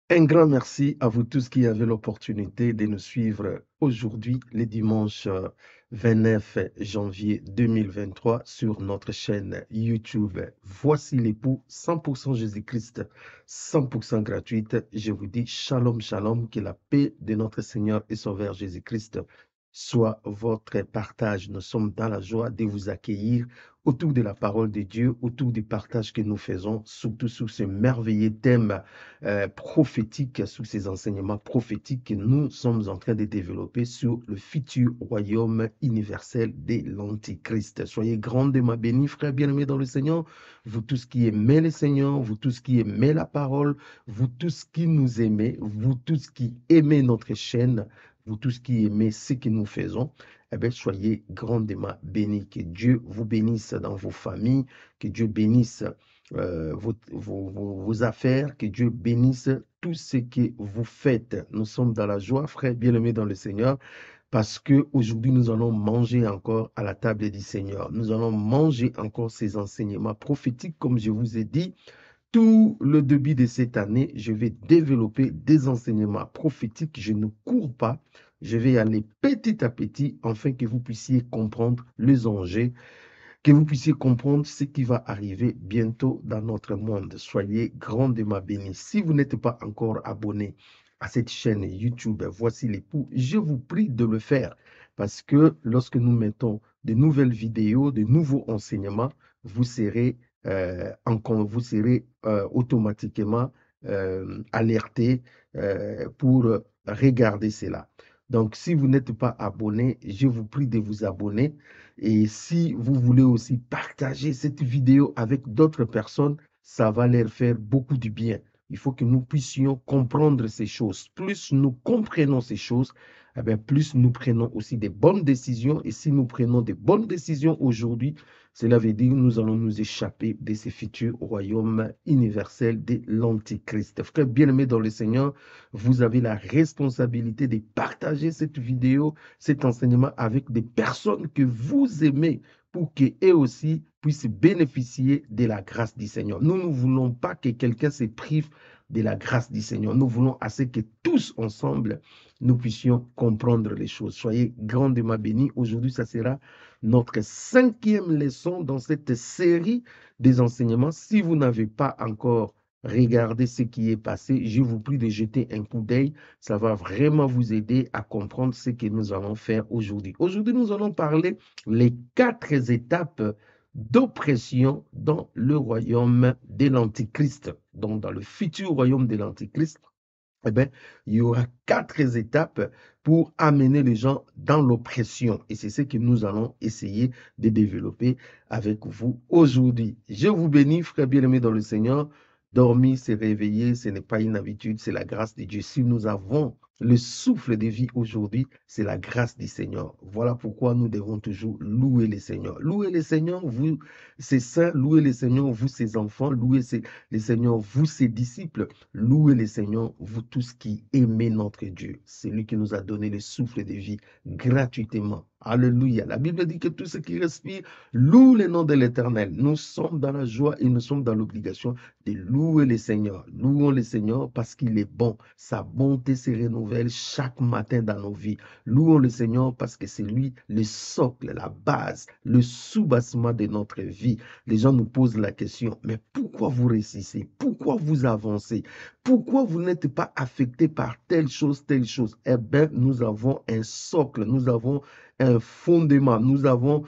Un grand merci à vous tous qui avez l'opportunité de nous suivre aujourd'hui, le dimanche 29 janvier 2023, sur notre chaîne YouTube. Voici l'époux 100% Jésus-Christ, 100% gratuite. Je vous dis shalom, shalom, que la paix de notre Seigneur et Sauveur Jésus-Christ soit votre partage. Nous sommes dans la joie de vous accueillir autour de la parole de Dieu, autour du partage que nous faisons, surtout sur ce merveilleux thème prophétique, sous ces enseignements prophétiques que nous sommes en train de développer sur le futur royaume universel de l'Antichrist. Soyez grandement bénis, frères bien-aimés dans le Seigneur, vous tous qui aimez le Seigneur, vous tous qui aimez la parole, vous tous qui nous aimez, vous tous qui aimez notre chaîne, vous tous qui aimez ce que nous faisons, eh bien, soyez grandement bénis. Que Dieu vous bénisse dans vos familles, que Dieu bénisse vos affaires, que Dieu bénisse tout ce que vous faites. Nous sommes dans la joie, frères bien-aimés dans le Seigneur, parce que aujourd'hui nous allons manger encore à la table du Seigneur. Nous allons manger encore ces enseignements prophétiques, comme je vous ai dit. Tout le début de cette année, je vais développer des enseignements prophétiques. Je ne cours pas. Je vais aller petit à petit afin que vous puissiez comprendre les enjeux, que vous puissiez comprendre ce qui va arriver bientôt dans notre monde. Soyez grandement bénis. Si vous n'êtes pas encore abonné à cette chaîne YouTube, Voici l'époux, je vous prie de le faire parce que lorsque nous mettons de nouvelles vidéos, de nouveaux enseignements, vous serez, vous serez automatiquement alerté pour regarder cela. Donc, si vous n'êtes pas abonné, je vous prie de vous abonner. Et si vous voulez aussi partager cette vidéo avec d'autres personnes, ça va leur faire beaucoup de bien. Il faut que nous puissions comprendre ces choses. Plus nous comprenons ces choses, eh bien, plus nous prenons aussi des bonnes décisions. Et si nous prenons des bonnes décisions aujourd'hui, cela veut dire que nous allons nous échapper de ce futur royaume universel de l'Antichrist. Frères bien-aimés dans le Seigneur, vous avez la responsabilité de partager cette vidéo, cet enseignement avec des personnes que vous aimez pour qu'eux aussi puissent bénéficier de la grâce du Seigneur. Nous ne voulons pas que quelqu'un se prive de la grâce du Seigneur. Nous voulons assez que tous ensemble, nous puissions comprendre les choses. Soyez grandement bénis. Aujourd'hui, ça sera notre 5e leçon dans cette série des enseignements. Si vous n'avez pas encore regardé ce qui est passé, je vous prie de jeter un coup d'œil. Ça va vraiment vous aider à comprendre ce que nous allons faire aujourd'hui. Aujourd'hui, nous allons parler les 4 étapes d'oppression dans le royaume de l'Antichrist. Donc, dans le futur royaume de l'Antichrist, eh bien, il y aura 4 étapes pour amener les gens dans l'oppression. Et c'est ce que nous allons essayer de développer avec vous aujourd'hui. Je vous bénis, frères bien-aimés dans le Seigneur. Dormir, se réveiller, ce n'est pas une habitude, c'est la grâce de Dieu. Si nous avons le souffle de vie aujourd'hui, c'est la grâce du Seigneur. Voilà pourquoi nous devons toujours louer le Seigneur. Louez le Seigneur, vous, ses saints, louez le Seigneur, vous, ses enfants, louez le Seigneur, vous, ses disciples. Louez le Seigneur, vous tous qui aimez notre Dieu. C'est lui qui nous a donné le souffle de vie gratuitement. Alléluia. La Bible dit que tout ce qui respire loue le nom de l'Éternel. Nous sommes dans la joie et nous sommes dans l'obligation de louer le Seigneur. Louons le Seigneur parce qu'il est bon. Sa bonté se renouvelle chaque matin dans nos vies. Louons le Seigneur parce que c'est lui le socle, la base, le soubassement de notre vie. Les gens nous posent la question, mais pourquoi vous réussissez? Pourquoi vous avancez? Pourquoi vous n'êtes pas affecté par telle chose, telle chose? Eh bien, nous avons un socle, nous avons un fondement, nous avons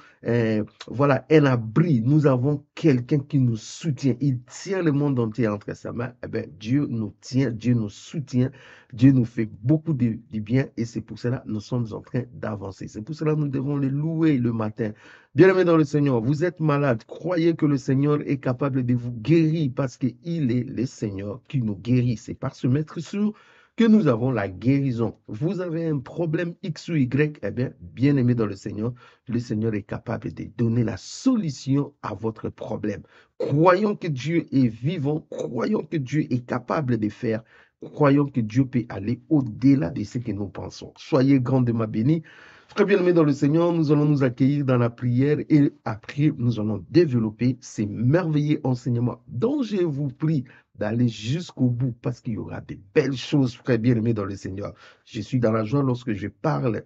voilà, un abri, nous avons quelqu'un qui nous soutient. Il tient le monde entier entre sa main. Eh bien, Dieu nous tient, Dieu nous soutient, Dieu nous fait beaucoup de bien et c'est pour cela que nous sommes en train d'avancer. C'est pour cela que nous devons le louer le matin. Bien-aimés dans le Seigneur, vous êtes malade, croyez que le Seigneur est capable de vous guérir parce qu'il est le Seigneur qui nous guérit. C'est par se mettre sur que nous avons la guérison. Vous avez un problème X ou Y, eh bien, bien-aimé dans le Seigneur est capable de donner la solution à votre problème. Croyons que Dieu est vivant, croyons que Dieu est capable de faire, croyons que Dieu peut aller au-delà de ce que nous pensons. Soyez grandement bénis. Frère bien-aimé dans le Seigneur, nous allons nous accueillir dans la prière et après, nous allons développer ces merveilleux enseignements dont je vous prie d'aller jusqu'au bout parce qu'il y aura des belles choses, frère bien-aimé dans le Seigneur. Je suis dans la joie lorsque je parle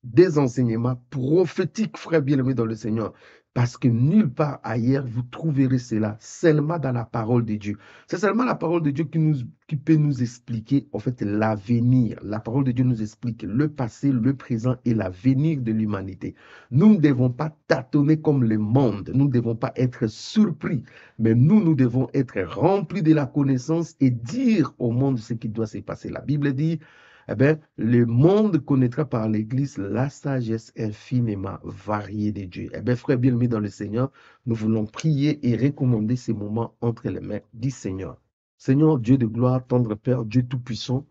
des enseignements prophétiques, frère bien-aimé dans le Seigneur. Parce que nulle part ailleurs vous trouverez cela, seulement dans la parole de Dieu. C'est seulement la parole de Dieu qui peut nous expliquer, en fait, l'avenir. La parole de Dieu nous explique le passé, le présent et l'avenir de l'humanité. Nous ne devons pas tâtonner comme le monde. Nous ne devons pas être surpris. Mais nous devons être remplis de la connaissance et dire au monde ce qui doit se passer. La Bible dit, eh bien, le monde connaîtra par l'Église la sagesse infiniment variée de Dieu. Eh bien, frère bien-aimé dans le Seigneur, nous voulons prier et recommander ces moments entre les mains du Seigneur. Seigneur, Dieu de gloire, tendre Père, Dieu Tout-Puissant,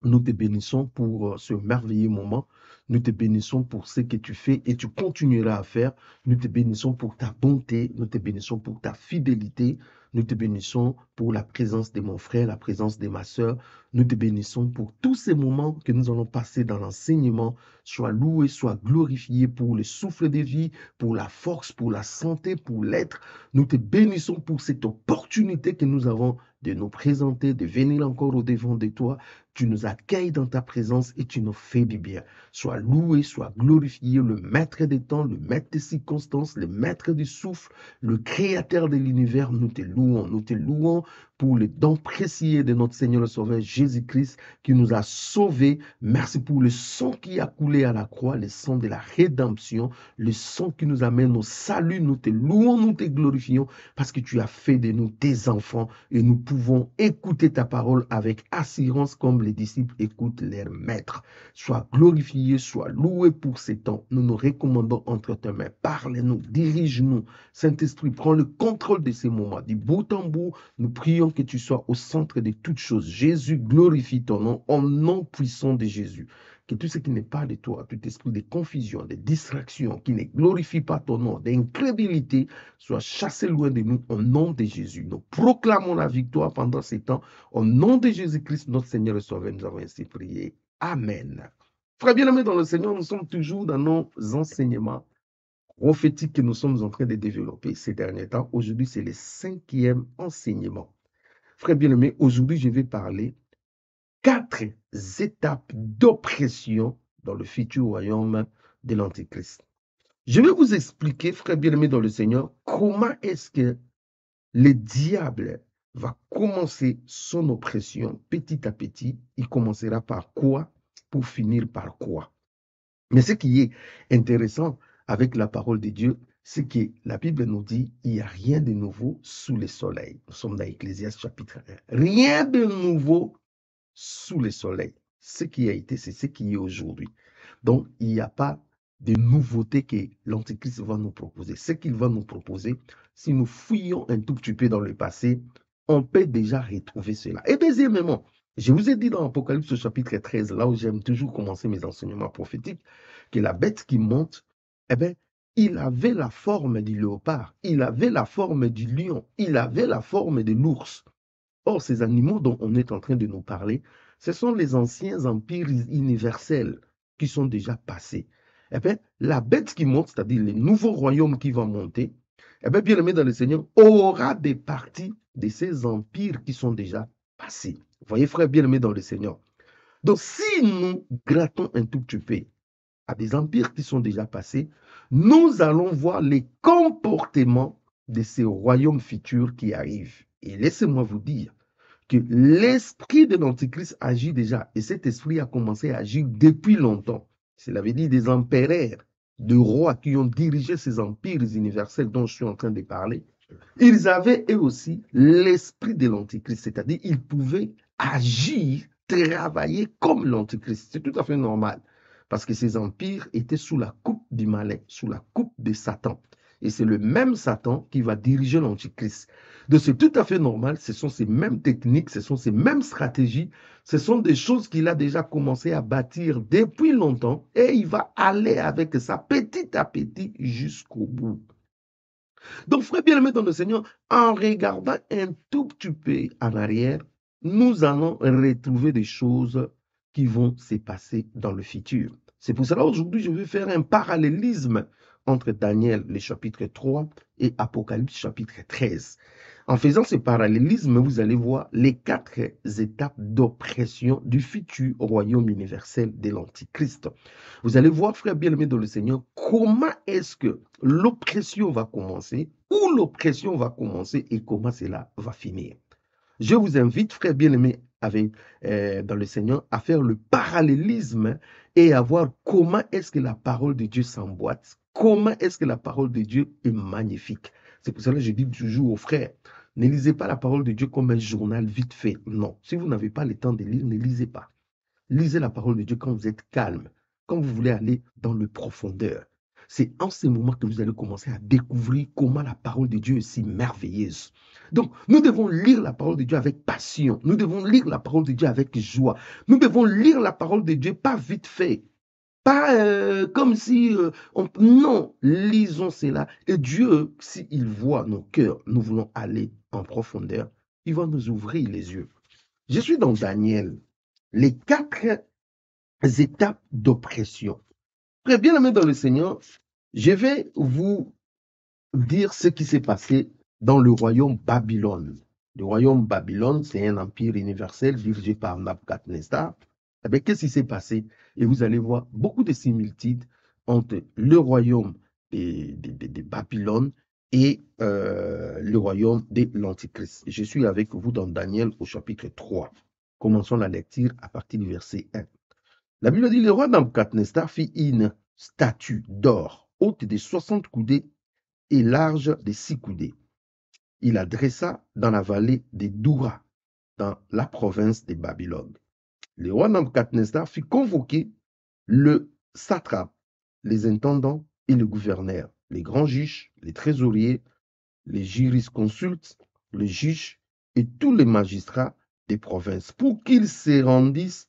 nous te bénissons pour ce merveilleux moment. Nous te bénissons pour ce que tu fais et tu continueras à faire. Nous te bénissons pour ta bonté. Nous te bénissons pour ta fidélité. Nous te bénissons pour la présence de mon frère, la présence de ma sœur. Nous te bénissons pour tous ces moments que nous allons passer dans l'enseignement. Sois loué, sois glorifié pour le souffle de vie, pour la force, pour la santé, pour l'être. Nous te bénissons pour cette opportunité que nous avons de nous présenter, de venir encore au devant de toi. Tu nous accueilles dans ta présence et tu nous fais du bien. Sois loué, sois glorifié, le maître des temps, le maître des circonstances, le maître du souffle, le créateur de l'univers. Nous te louons pour le don précieux de notre Seigneur le Sauveur Jésus-Christ qui nous a sauvés. Merci pour le sang qui a coulé à la croix, le sang de la rédemption, le sang qui nous amène au salut. Nous te louons, nous te glorifions parce que tu as fait de nous tes enfants et nous pouvons écouter ta parole avec assurance comme les disciples écoutent leur maître. Sois glorifié, sois loué pour ces temps. Nous nous recommandons entre tes mains. Parle-nous, dirige-nous. Saint-Esprit, prends le contrôle de ces moments. Du bout en bout, nous prions que tu sois au centre de toutes choses. Jésus, glorifie ton nom, au nom puissant de Jésus. Que tout ce qui n'est pas de toi, tout esprit de confusion, de distraction, qui ne glorifie pas ton nom, d'incrédulité, soit chassé loin de nous au nom de Jésus. Nous proclamons la victoire pendant ces temps. Au nom de Jésus-Christ, notre Seigneur et Sauveur, nous avons ainsi prié. Amen. Frères bien-aimés dans le Seigneur, nous sommes toujours dans nos enseignements prophétiques que nous sommes en train de développer ces derniers temps. Aujourd'hui, c'est le 5e enseignement. Frères bien-aimés, aujourd'hui, je vais parler 4 étapes d'oppression dans le futur royaume de l'Antéchrist. Je vais vous expliquer, frères bien-aimés dans le Seigneur, comment est-ce que le diable va commencer son oppression petit à petit. Il commencera par quoi pour finir par quoi? Mais ce qui est intéressant avec la parole de Dieu, c'est que la Bible nous dit il n'y a rien de nouveau sous le soleil. Nous sommes dans Ecclésiaste chapitre 1. Rien de nouveau sous le soleil. Ce qui a été, c'est ce qui est aujourd'hui. Donc, il n'y a pas de nouveautés que l'Antéchrist va nous proposer. Ce qu'il va nous proposer, si nous fouillons un tout petit peu dans le passé, on peut déjà retrouver cela. Et deuxièmement, je vous ai dit dans Apocalypse chapitre 13, là où j'aime toujours commencer mes enseignements prophétiques, que la bête qui monte, eh bien, il avait la forme du léopard, il avait la forme du lion, il avait la forme de l'ours. Or, ces animaux dont on est en train de nous parler, ce sont les anciens empires universels qui sont déjà passés. Eh bien, la bête qui monte, c'est-à-dire les nouveaux royaumes qui vont monter, eh bien, bien-aimé dans le Seigneur, aura des parties de ces empires qui sont déjà passés. Vous voyez, frère bien-aimé dans le Seigneur. Donc, si nous grattons un tout petit peu à des empires qui sont déjà passés, nous allons voir les comportements de ces royaumes futurs qui arrivent. Et laissez-moi vous dire que l'esprit de l'Antichrist agit déjà. Et cet esprit a commencé à agir depuis longtemps. Cela veut dire des empereurs, de rois qui ont dirigé ces empires universels dont je suis en train de parler. Ils avaient eux aussi l'esprit de l'Antichrist, c'est-à-dire ils pouvaient agir, travailler comme l'Antichrist. C'est tout à fait normal. Parce que ces empires étaient sous la coupe du malin, sous la coupe de Satan. Et c'est le même Satan qui va diriger l'Antichrist. Donc c'est tout à fait normal, ce sont ces mêmes techniques, ce sont ces mêmes stratégies, ce sont des choses qu'il a déjà commencé à bâtir depuis longtemps et il va aller avec ça petit à petit jusqu'au bout. Donc frère bien-aimé dans le Seigneur, en regardant un tout petit peu en arrière, nous allons retrouver des choses qui vont se passer dans le futur. C'est pour cela aujourd'hui, je vais faire un parallélisme entre Daniel, le chapitre 3, et Apocalypse, chapitre 13. En faisant ce parallélisme, vous allez voir les 4 étapes d'oppression du futur royaume universel de l'Antichrist. Vous allez voir, frère bien-aimé dans le Seigneur, comment est-ce que l'oppression va commencer, où l'oppression va commencer et comment cela va finir. Je vous invite, frère bien-aimé, dans le Seigneur, à faire le parallélisme et à voir comment est-ce que la parole de Dieu s'emboîte, comment est-ce que la parole de Dieu est magnifique. C'est pour cela que je dis toujours aux frères, ne lisez pas la parole de Dieu comme un journal vite fait. Non, si vous n'avez pas le temps de lire, ne lisez pas. Lisez la parole de Dieu quand vous êtes calme, quand vous voulez aller dans le profondeur. C'est en ce moment que vous allez commencer à découvrir comment la parole de Dieu est si merveilleuse. Donc, nous devons lire la parole de Dieu avec passion. Nous devons lire la parole de Dieu avec joie. Nous devons lire la parole de Dieu pas vite fait. Pas comme si Non, lisons cela. Et Dieu, s'il voit nos cœurs, nous voulons aller en profondeur, il va nous ouvrir les yeux. Je suis dans Daniel, les 4 étapes d'oppression. Très bien aimé dans le Seigneur, je vais vous dire ce qui s'est passé dans le royaume Babylone. Le royaume Babylone, c'est un empire universel dirigé par Nabucodonosor. Eh bien, qu'est-ce qui s'est passé? Et vous allez voir beaucoup de similitudes entre le royaume de Babylone et le royaume de l'Antichrist. Je suis avec vous dans Daniel au chapitre 3. Commençons la lecture à partir du verset 1. La Bible dit, le roi Nabucodonosor fit une statue d'or, haute de 60 coudées et large de 6 coudées. Il la dressa dans la vallée de Doura, dans la province de Babylone. Le roi Nabucodonosor fit convoquer le satrape, les intendants et le gouverneur, les grands juges, les trésoriers, les jurisconsultes, les juges et tous les magistrats des provinces pour qu'ils se rendissent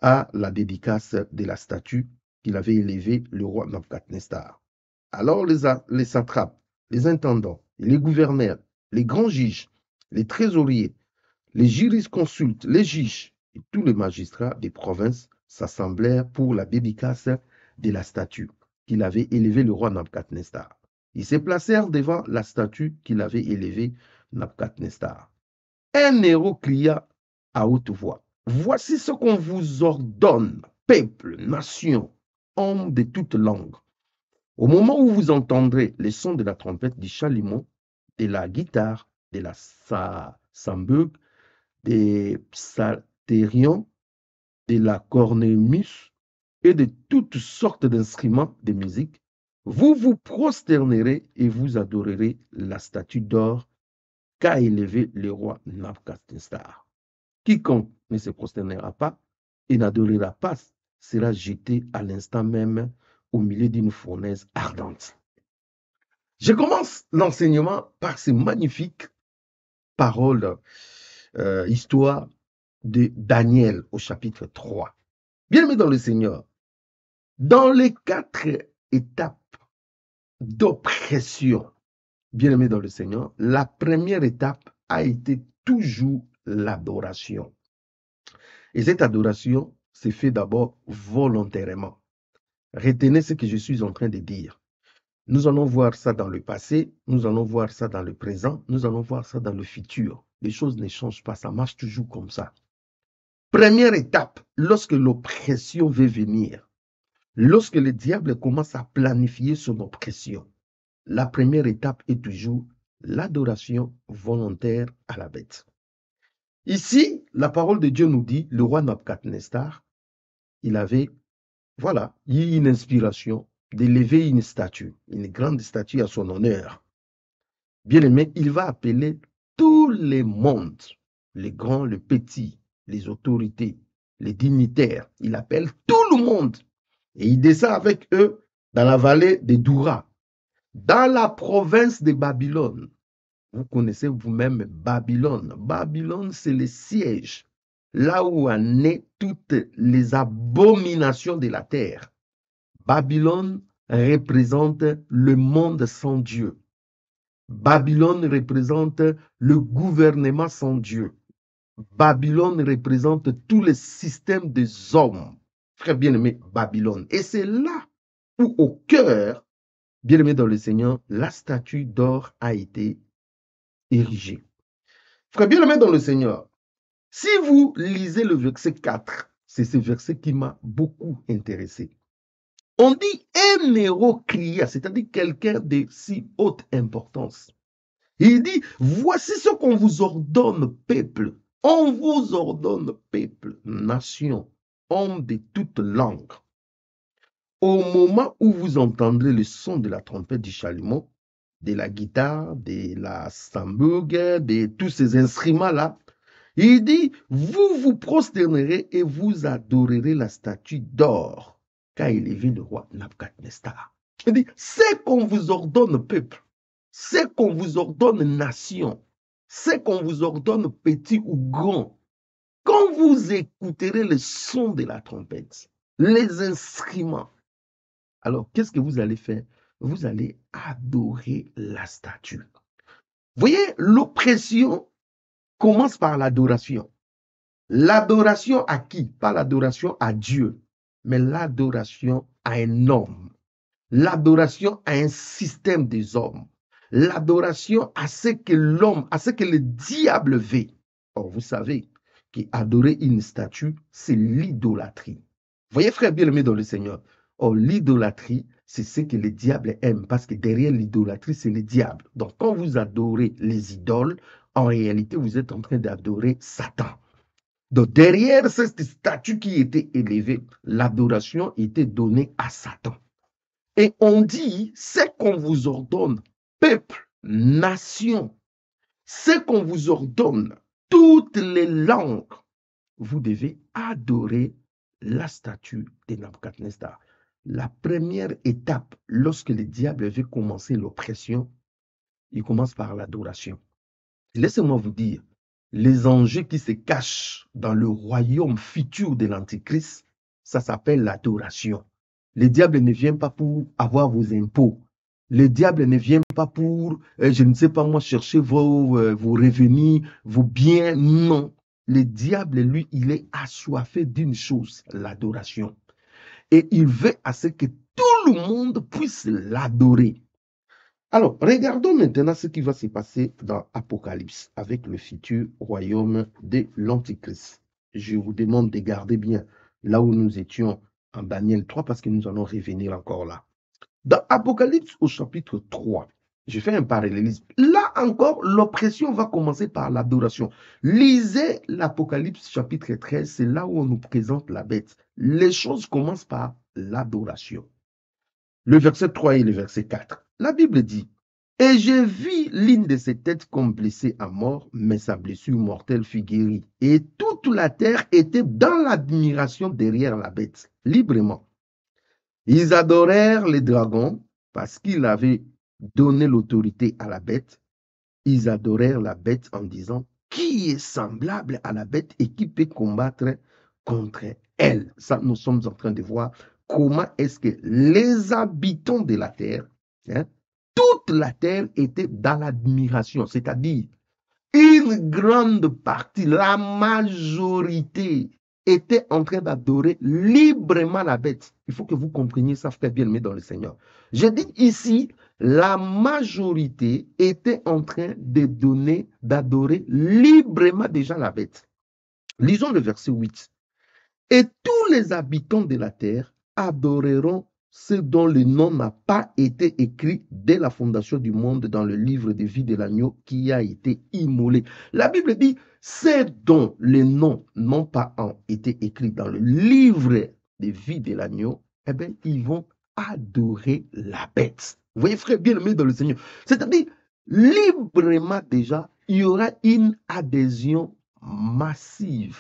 à la dédicace de la statue qu'il avait élevée le roi Nabucodonosor. Alors les satrapes, les intendants, les gouverneurs, les grands juges, les trésoriers, les jurisconsultes, les juges et tous les magistrats des provinces s'assemblèrent pour la dédicace de la statue qu'il avait élevée le roi Nabucodonosor. Ils se placèrent devant la statue qu'il avait élevée Nabucodonosor. Un héros cria à haute voix, « Voici ce qu'on vous ordonne, peuple, nation, hommes de toutes langues. Au moment où vous entendrez les sons de la trompette, du chalumeau, de la guitare, de la sambuc, des psalterions, de la cornemuse et de toutes sortes d'instruments de musique, vous vous prosternerez et vous adorerez la statue d'or qu'a élevée le roi Nabucodonosor. Quiconque ne se prosternera pas et n'adorera pas sera jeté à l'instant même au milieu d'une fournaise ardente. » Je commence l'enseignement par ces magnifiques paroles, histoire de Daniel au chapitre 3. Bien-aimés dans le Seigneur, dans les 4 étapes d'oppression, bien-aimés dans le Seigneur, la première étape a été toujours l'adoration. Et cette adoration s'est faite d'abord volontairement. Retenez ce que je suis en train de dire. Nous allons voir ça dans le passé, nous allons voir ça dans le présent, nous allons voir ça dans le futur. Les choses ne changent pas, ça marche toujours comme ça. Première étape, lorsque l'oppression veut venir, lorsque le diable commence à planifier son oppression, la première étape est toujours l'adoration volontaire à la bête. Ici, la parole de Dieu nous dit, le roi Nabucodonosor, il avait, eu une inspiration d'élever une statue, une grande statue à son honneur. Bien aimé, il va appeler tous les mondes, les grands, les petits, les autorités, les dignitaires. Il appelle tout le monde et il descend avec eux dans la vallée de Doura, dans la province de Babylone. Vous connaissez vous-même Babylone. Babylone, c'est le siège, là où en naît toutes les abominations de la terre. Babylone représente le monde sans Dieu. Babylone représente le gouvernement sans Dieu. Babylone représente tous les systèmes des hommes frère bien-aimé, Babylone. Et c'est là où, au cœur, bien-aimé dans le Seigneur, la statue d'or a été érigée. Frère bien-aimé dans le Seigneur, si vous lisez le verset 4, c'est ce verset qui m'a beaucoup intéressé. On dit un héros cria, c'est-à-dire quelqu'un de si haute importance. Il dit, voici ce qu'on vous ordonne, peuple. On vous ordonne, peuple, nation, homme de toute langue. Au moment où vous entendrez le son de la trompette du chalumeau, de la guitare, de la samburger, de tous ces instruments-là, il dit, vous vous prosternerez et vous adorerez la statue d'or qu'a élevée le roi Nabuchodonosor. Il dit, c'est qu'on vous ordonne, peuple, c'est qu'on vous ordonne, nation, c'est qu'on vous ordonne, petit ou grand. Quand vous écouterez le son de la trompette, les instruments, alors qu'est-ce que vous allez faire? Vous allez adorer la statue. Vous voyez, l'oppression commence par l'adoration. L'adoration à qui? Pas l'adoration à Dieu, mais l'adoration à un homme. L'adoration à un système des hommes. L'adoration à ce que l'homme, à ce que le diable veut. Or, vous savez qu'adorer une statue, c'est l'idolâtrie. Voyez, frère bien-aimé dans le Seigneur. Or, l'idolâtrie, c'est ce que le diable aime, parce que derrière l'idolâtrie, c'est le diable. Donc, quand vous adorez les idoles, en réalité, vous êtes en train d'adorer Satan. Donc, derrière cette statue qui était élevée, l'adoration était donnée à Satan. Et on dit, c'est qu'on vous ordonne, peuple, nation, c'est qu'on vous ordonne, toutes les langues, vous devez adorer la statue de Nabuchodonosor. La première étape, lorsque le diable veut commencer l'oppression, il commence par l'adoration. Laissez-moi vous dire, les enjeux qui se cachent dans le royaume futur de l'Antichrist, ça s'appelle l'adoration. Le diable ne vient pas pour avoir vos impôts. Le diable ne vient pas pour, je ne sais pas moi, chercher vos revenus, vos biens. Non. Le diable, lui, il est assoiffé d'une chose, l'adoration. Et il veut à ce que tout le monde puisse l'adorer. Alors, regardons maintenant ce qui va se passer dans Apocalypse avec le futur royaume de l'Antichrist. Je vous demande de garder bien là où nous étions en Daniel 3 parce que nous allons revenir encore là. Dans Apocalypse au chapitre 3, je fais un parallélisme. Là encore, l'oppression va commencer par l'adoration. Lisez l'Apocalypse chapitre 13, c'est là où on nous présente la bête. Les choses commencent par l'adoration. Le verset 3 et le verset 4. La Bible dit, « Et j'ai vu l'une de ses têtes comme blessée à mort, mais sa blessure mortelle fut guérie. Et toute la terre était dans l'admiration derrière la bête, librement. Ils adorèrent les dragons parce qu'il avait donné l'autorité à la bête. Ils adorèrent la bête en disant, qui est semblable à la bête et qui peut combattre contre elle? » Ça, nous sommes en train de voir comment est-ce que les habitants de la terre, toute la terre était dans l'admiration, c'est-à-dire une grande partie, la majorité était en train d'adorer librement la bête. Il faut que vous compreniez ça, frère bien-aimé dans le Seigneur. Je dis ici, la majorité était en train d'adorer librement déjà la bête. Lisons le verset 8. Et tous les habitants de la terre adoreront ceux dont le nom n'a pas été écrit dès la fondation du monde dans le livre de vie de l'agneau qui a été immolé. La Bible dit, ceux dont les noms n'ont pas été écrits dans le livre de vie de l'agneau, eh bien, ils vont adorer la bête. Vous voyez, frère bien-aimé dans le Seigneur. C'est-à-dire, librement déjà, il y aura une adhésion massive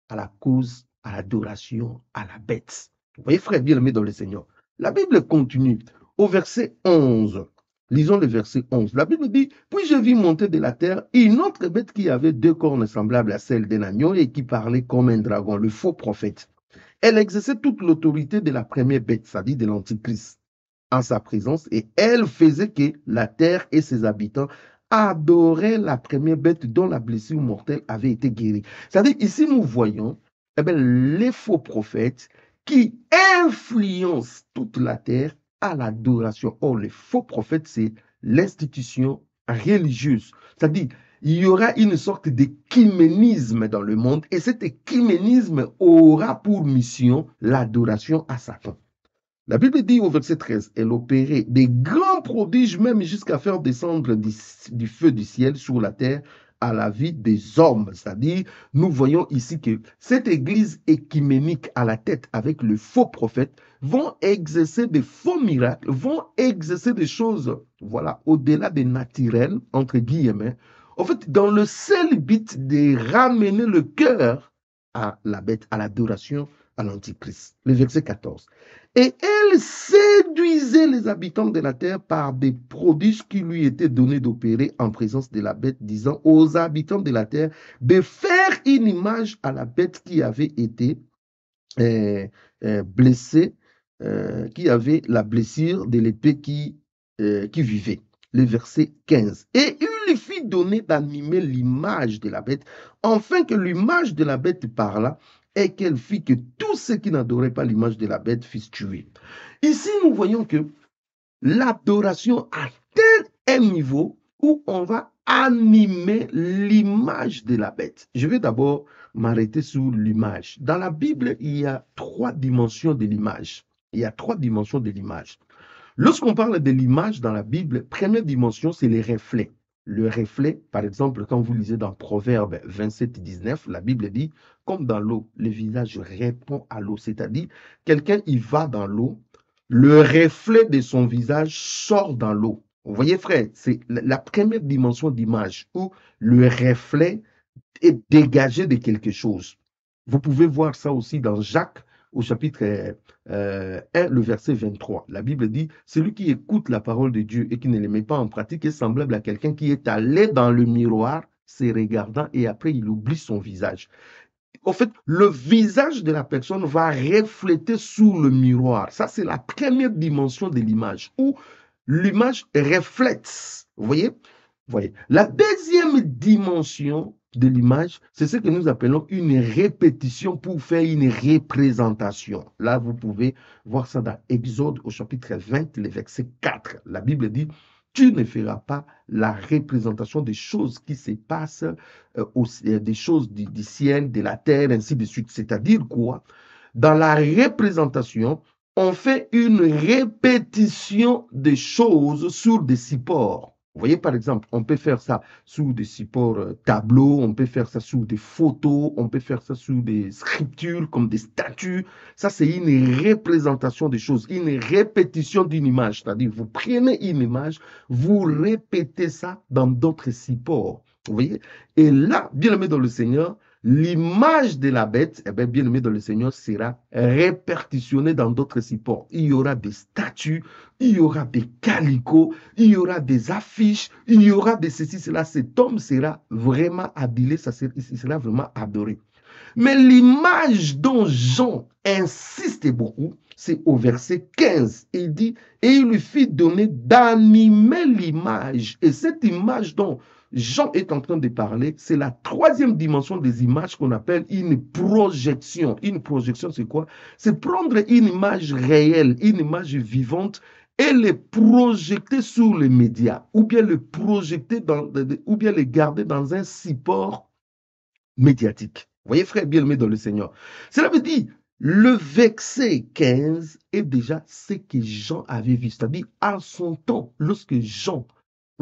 à la cause, à l'adoration, à la bête. Vous voyez, frère bien-aimé dans le Seigneur. La Bible continue au verset 11. Lisons le verset 11. La Bible dit, « Puis je vis monter de la terre une autre bête qui avait deux cornes semblables à celles d'un agneau et qui parlait comme un dragon, le faux prophète. Elle exerçait toute l'autorité de la première bête, c'est-à-dire de l'Antichrist, en sa présence, et elle faisait que la terre et ses habitants adoraient la première bête dont la blessure mortelle avait été guérie. » C'est-à-dire, ici, nous voyons eh bien, les faux prophètes qui influencent toute la terre à l'adoration. Or, les faux prophètes, c'est l'institution religieuse. C'est-à-dire, il y aura une sorte d'écuménisme dans le monde et cet écuménisme aura pour mission l'adoration à Satan. La Bible dit au verset 13, elle opérait des grands prodiges, même jusqu'à faire descendre du feu du ciel sur la terre à la vie des hommes. C'est-à-dire, nous voyons ici que cette église écuménique à la tête avec le faux prophète vont exercer des faux miracles, vont exercer des choses, voilà, au-delà des naturels, entre guillemets, en fait, dans le seul but de ramener le cœur à la bête, à l'adoration à l'Antichrist. Le verset 14. Et elle séduisait les habitants de la terre par des prodiges qui lui étaient donnés d'opérer en présence de la bête, disant aux habitants de la terre de faire une image à la bête qui avait été blessée, qui avait la blessure de l'épée qui vivait. Le verset 15. Et il lui fit donner d'animer l'image de la bête, afin que l'image de la bête parla, et qu'elle fit que tous ceux qui n'adoraient pas l'image de la bête fissent tuer. Ici, nous voyons que l'adoration atteint un niveau où on va animer l'image de la bête. Je vais d'abord m'arrêter sur l'image. Dans la Bible, il y a 3 dimensions de l'image. Il y a 3 dimensions de l'image. Lorsqu'on parle de l'image dans la Bible, première dimension, c'est les reflets. Le reflet, par exemple, quand vous lisez dans Proverbe 27, 19, la Bible dit, comme dans l'eau, le visage répond à l'eau. C'est-à-dire, quelqu'un, il va dans l'eau, le reflet de son visage sort dans l'eau. Vous voyez, frère, c'est la première dimension d'image où le reflet est dégagé de quelque chose. Vous pouvez voir ça aussi dans Jacques au chapitre 1, le verset 23. La Bible dit, celui qui écoute la parole de Dieu et qui ne le met pas en pratique est semblable à quelqu'un qui est allé dans le miroir, se regardant et après il oublie son visage. En fait, le visage de la personne va refléter sur le miroir. Ça, c'est la première dimension de l'image, où l'image reflète. Vous voyez? La deuxième dimension de l'image, c'est ce que nous appelons une répétition pour faire une représentation. Là, vous pouvez voir ça dans Exode au chapitre 20, le verset 4. La Bible dit, tu ne feras pas la représentation des choses qui se passent, des choses du ciel, de la terre, ainsi de suite. C'est-à-dire quoi? Dans la représentation, on fait une répétition des choses sur des supports. Vous voyez, par exemple, on peut faire ça sous des supports tableaux, on peut faire ça sous des photos, on peut faire ça sous des scriptures comme des statues. Ça, c'est une représentation des choses, une répétition d'une image. C'est-à-dire, vous prenez une image, vous répétez ça dans d'autres supports. Vous voyez? Et là, bien aimé dans le Seigneur, l'image de la bête, eh bien, bien aimé dans le Seigneur, sera répercutionnée dans d'autres supports. Il y aura des statues, il y aura des calicots, il y aura des affiches, il y aura des ceci, cela. Cet homme sera vraiment adulé, il sera vraiment adoré. Mais l'image dont Jean insiste beaucoup, c'est au verset 15. Il dit, et il lui fit donner d'animer l'image. Et cette image dont Jean est en train de parler, c'est la troisième dimension des images qu'on appelle une projection. Une projection, c'est quoi? C'est prendre une image réelle, une image vivante et les projeter sur les médias, ou bien le projeter ou bien les garder dans un support médiatique. Vous voyez, frère bien-aimé dans le Seigneur. Cela veut dire, le verset 15 est déjà ce que Jean avait vu. C'est-à-dire, à son temps, lorsque Jean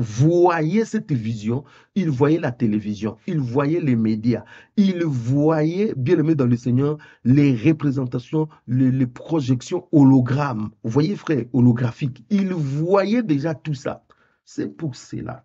voyait cette vision, il voyait la télévision, il voyait les médias, il voyait, bien-aimé dans le Seigneur, les représentations, les projections hologrammes. Vous voyez, frère, holographiques. Il voyait déjà tout ça. C'est pour cela,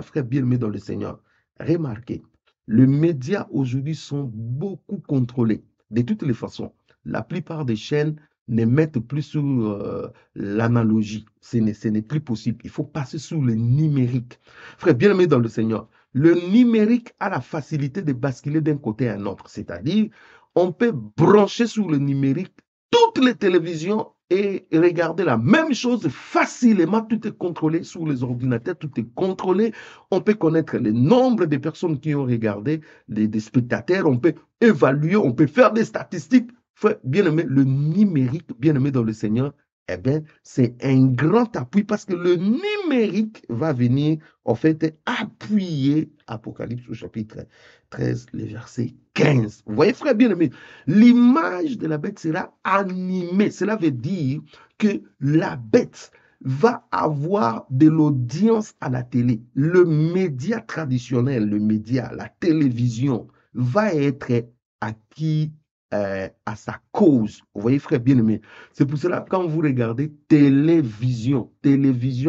frère bien-aimé dans le Seigneur. Remarquez, les médias aujourd'hui sont beaucoup contrôlés. De toutes les façons, la plupart des chaînes ne mettent plus sur l'analogie. Ce n'est plus possible. Il faut passer sur le numérique. Frère, bien aimé dans le Seigneur, le numérique a la facilité de basculer d'un côté à un autre. C'est-à-dire, on peut brancher sur le numérique toutes les télévisions et regarder la même chose facilement. Tout est contrôlé sur les ordinateurs, tout est contrôlé. On peut connaître le nombre de personnes qui ont regardé, des spectateurs, on peut évaluer, on peut faire des statistiques. Frère bien-aimé, le numérique, bien-aimé dans le Seigneur, eh bien, c'est un grand appui parce que le numérique va venir, en fait, appuyer Apocalypse au chapitre 13, le verset 15. Vous voyez, frère bien-aimé, l'image de la bête sera animée. Cela veut dire que la bête va avoir de l'audience à la télé. Le média traditionnel, le média, la télévision, va être acquis à sa cause. Vous voyez, frère bien-aimé, c'est pour cela, quand vous regardez télévision,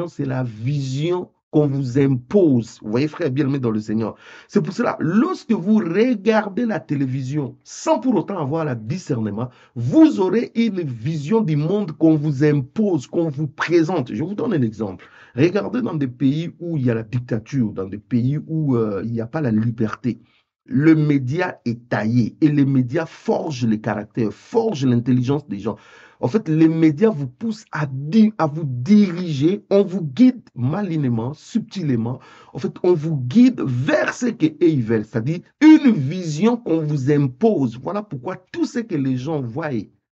c'est la vision qu'on vous impose. Vous voyez, frère bien-aimé dans le Seigneur. C'est pour cela, lorsque vous regardez la télévision sans pour autant avoir le discernement, vous aurez une vision du monde qu'on vous impose, qu'on vous présente. Je vous donne un exemple. Regardez dans des pays où il y a la dictature, dans des pays où il n'y a pas la liberté. Le média est taillé et les médias forgent les caractères, forgent l'intelligence des gens. En fait, les médias vous poussent à vous diriger, on vous guide malinement, subtilement. En fait, on vous guide vers ce qu'ils veulent, c'est-à-dire une vision qu'on vous impose. Voilà pourquoi tout ce que les gens voient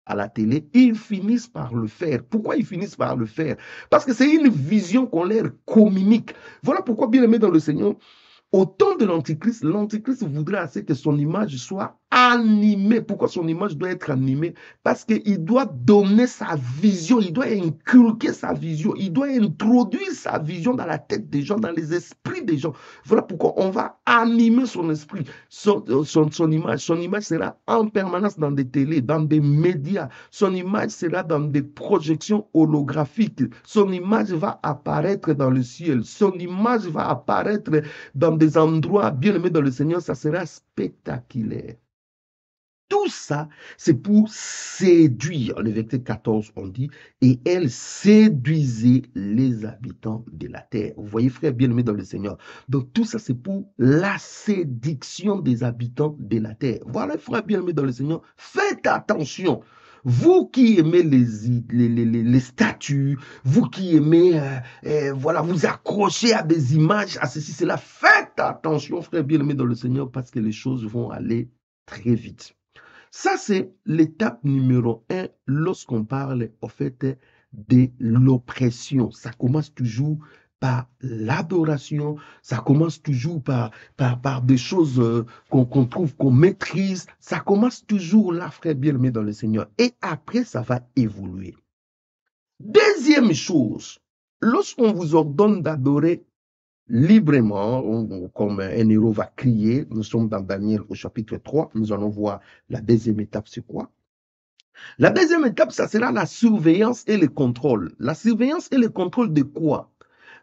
à la télé, ils finissent par le faire. Pourquoi ils finissent par le faire? Parce que c'est une vision qu'on leur communique. Voilà pourquoi, bien aimé dans le Seigneur, au temps de l'Antichrist, l'Antichrist voudrait assez que son image soit animée. Pourquoi son image doit être animée? Parce qu'il doit donner sa vision, il doit inculquer sa vision, il doit introduire sa vision dans la tête des gens, dans les esprits des gens. Voilà pourquoi on va animer son esprit, son image. Son image sera en permanence dans des télés, dans des médias. Son image sera dans des projections holographiques. Son image va apparaître dans le ciel. Son image va apparaître dans des endroits bien aimés dans le Seigneur, ça sera spectaculaire. Tout ça, c'est pour séduire. Le verset 14, on dit, et elle séduisait les habitants de la terre. Vous voyez, frère bien-aimé dans le Seigneur. Donc, tout ça, c'est pour la séduction des habitants de la terre. Voilà, frère bien-aimé dans le Seigneur, faites attention. Vous qui aimez les statues, vous qui aimez, voilà, vous accrocher à des images, à ceci, cela, faites attention, frère bien-aimé dans le Seigneur, parce que les choses vont aller très vite. Ça, c'est l'étape numéro 1 lorsqu'on parle, en fait, de l'oppression. Ça commence toujours par l'adoration, ça commence toujours par des choses qu'on trouve, qu'on maîtrise. Ça commence toujours là, frère bien-aimé dans le Seigneur. Et après, ça va évoluer. Deuxième chose, lorsqu'on vous ordonne d'adorer librement, comme un héros va crier, nous sommes dans Daniel au chapitre 3, nous allons voir la deuxième étape, c'est quoi? La deuxième étape, ça sera la surveillance et le contrôle. La surveillance et le contrôle de quoi?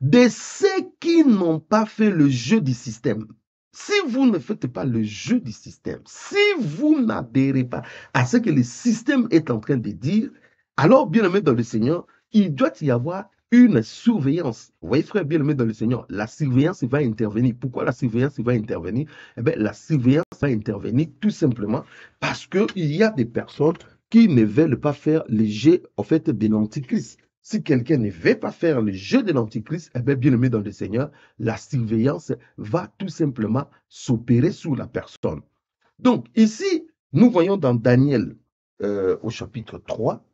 De ceux qui n'ont pas fait le jeu du système. Si vous ne faites pas le jeu du système, si vous n'adhérez pas à ce que le système est en train de dire, alors, bien aimé dans le Seigneur, il doit y avoir une surveillance. Vous voyez, frère bien-aimé dans le Seigneur, la surveillance va intervenir. Pourquoi la surveillance va intervenir? Eh bien, la surveillance va intervenir tout simplement parce qu'il y a des personnes qui ne veulent pas faire le jeu, en fait, de l'Antichrist. Si quelqu'un ne veut pas faire le jeu de l'Antichrist, eh bien, bien-aimé dans le Seigneur, la surveillance va tout simplement s'opérer sur la personne. Donc, ici, nous voyons dans Daniel au chapitre 3,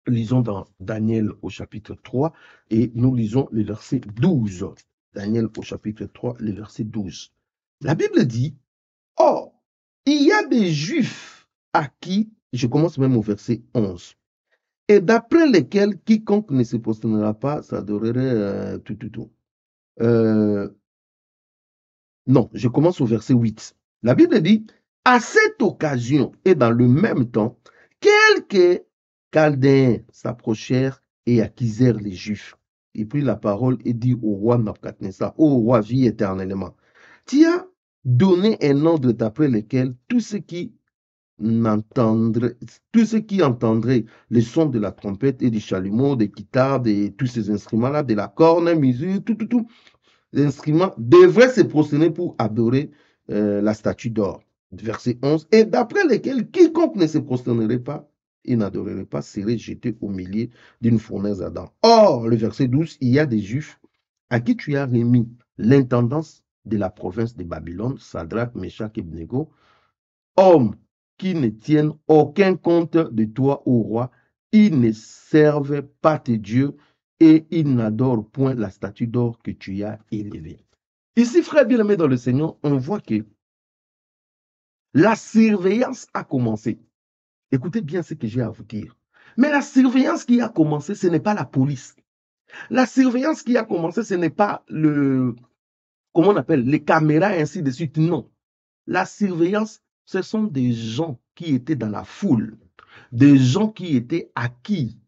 lisons dans Daniel au chapitre 3 et nous lisons le verset 12. Daniel au chapitre 3, le verset 12. La Bible dit, « Or, il y a des Juifs à qui, je commence même au verset 11, et d'après lesquels quiconque ne se prosternera pas s'adorerait non, je commence au verset 8. La Bible dit, « À cette occasion et dans le même temps, quelques Chaldéens s'approchèrent et accusèrent les Juifs. Il prit la parole et dit au roi Nabuchodonosor, « Ô roi, vis éternellement. Tu as donné un ordre d'après lequel tous ceux qui entendraient le son de la trompette et du chalumeau, des guitares, de tous ces instruments-là, de la cornemuse, tout, les instruments devraient se prosterner pour adorer la statue d'or. » Verset 11. « Et d'après lesquels quiconque ne se prosternerait pas et n'adorerait pas serait jeté au milieu d'une fournaise à dents. Or, le verset 12, il y a des Juifs à qui tu as remis l'intendance de la province de Babylone, Sadrach, Meshach et Abednego, hommes qui ne tiennent aucun compte de toi, ô roi, ils ne servent pas tes dieux et ils n'adorent point la statue d'or que tu as élevée. Ici, frère bien-aimé dans le Seigneur, on voit que la surveillance a commencé. Écoutez bien ce que j'ai à vous dire. Mais la surveillance qui a commencé, ce n'est pas la police. La surveillance qui a commencé, ce n'est pas comment on appelle, les caméras, ainsi de suite. Non. La surveillance, ce sont des gens qui étaient dans la foule, des gens qui étaient acquis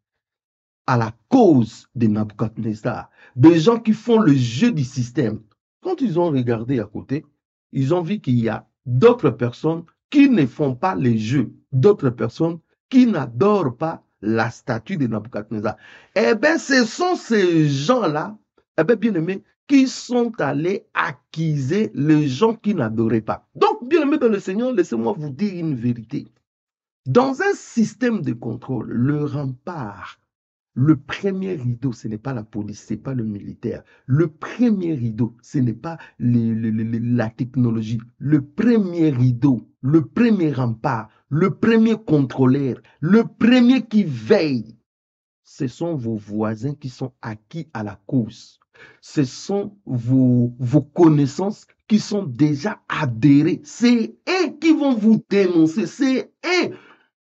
à la cause de Nabucodonosor, des gens qui font le jeu du système. Quand ils ont regardé à côté, ils ont vu qu'il y a d'autres personnes qui ne font pas les jeux, d'autres personnes qui n'adorent pas la statue de Nabucodonosor. Eh bien, ce sont ces gens-là, eh bien, bien aimés, qui sont allés accuser les gens qui n'adoraient pas. Donc, bien aimés dans le Seigneur, laissez-moi vous dire une vérité. Dans un système de contrôle, le rempart, le premier rideau, ce n'est pas la police, ce n'est pas le militaire. Le premier rideau, ce n'est pas la technologie. Le premier rideau, le premier rempart, le premier contrôleur, le premier qui veille, ce sont vos voisins qui sont acquis à la cause. Ce sont vos connaissances qui sont déjà adhérées. C'est eux qui vont vous dénoncer. C'est eux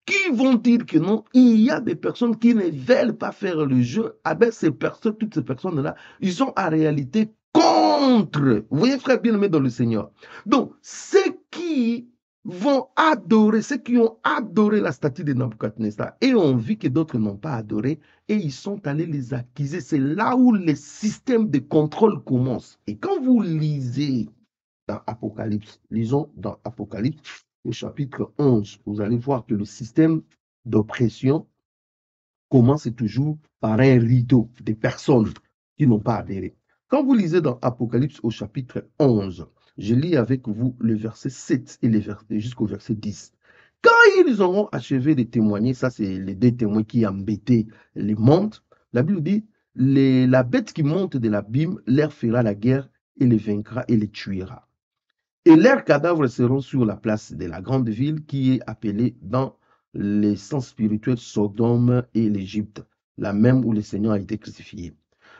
qui vont dire que non, il y a des personnes qui ne veulent pas faire le jeu. Avec ces personnes, toutes ces personnes-là, ils sont en réalité contre. Vous voyez, frère bien-aimé dans le Seigneur. Donc, ceux qui vont adorer, ceux qui ont adoré la statue de Nabucodonosor et ont vu que d'autres n'ont pas adoré, et ils sont allés les accuser. C'est là où le système de contrôle commence. Et quand vous lisez dans Apocalypse, lisons dans Apocalypse, au chapitre 11, vous allez voir que le système d'oppression commence toujours par un rideau des personnes qui n'ont pas adhéré. Quand vous lisez dans Apocalypse au chapitre 11, je lis avec vous le verset 7 et jusqu'au verset 10. Quand ils auront achevé de témoigner, ça c'est les deux témoins qui embêtaient les mondes, la Bible dit, la bête qui monte de l'abîme leur fera la guerre et les vaincra et les tuera. Et leurs cadavres seront sur la place de la grande ville qui est appelée dans les sens spirituels Sodome et l'Égypte, la même où le Seigneur a été crucifié.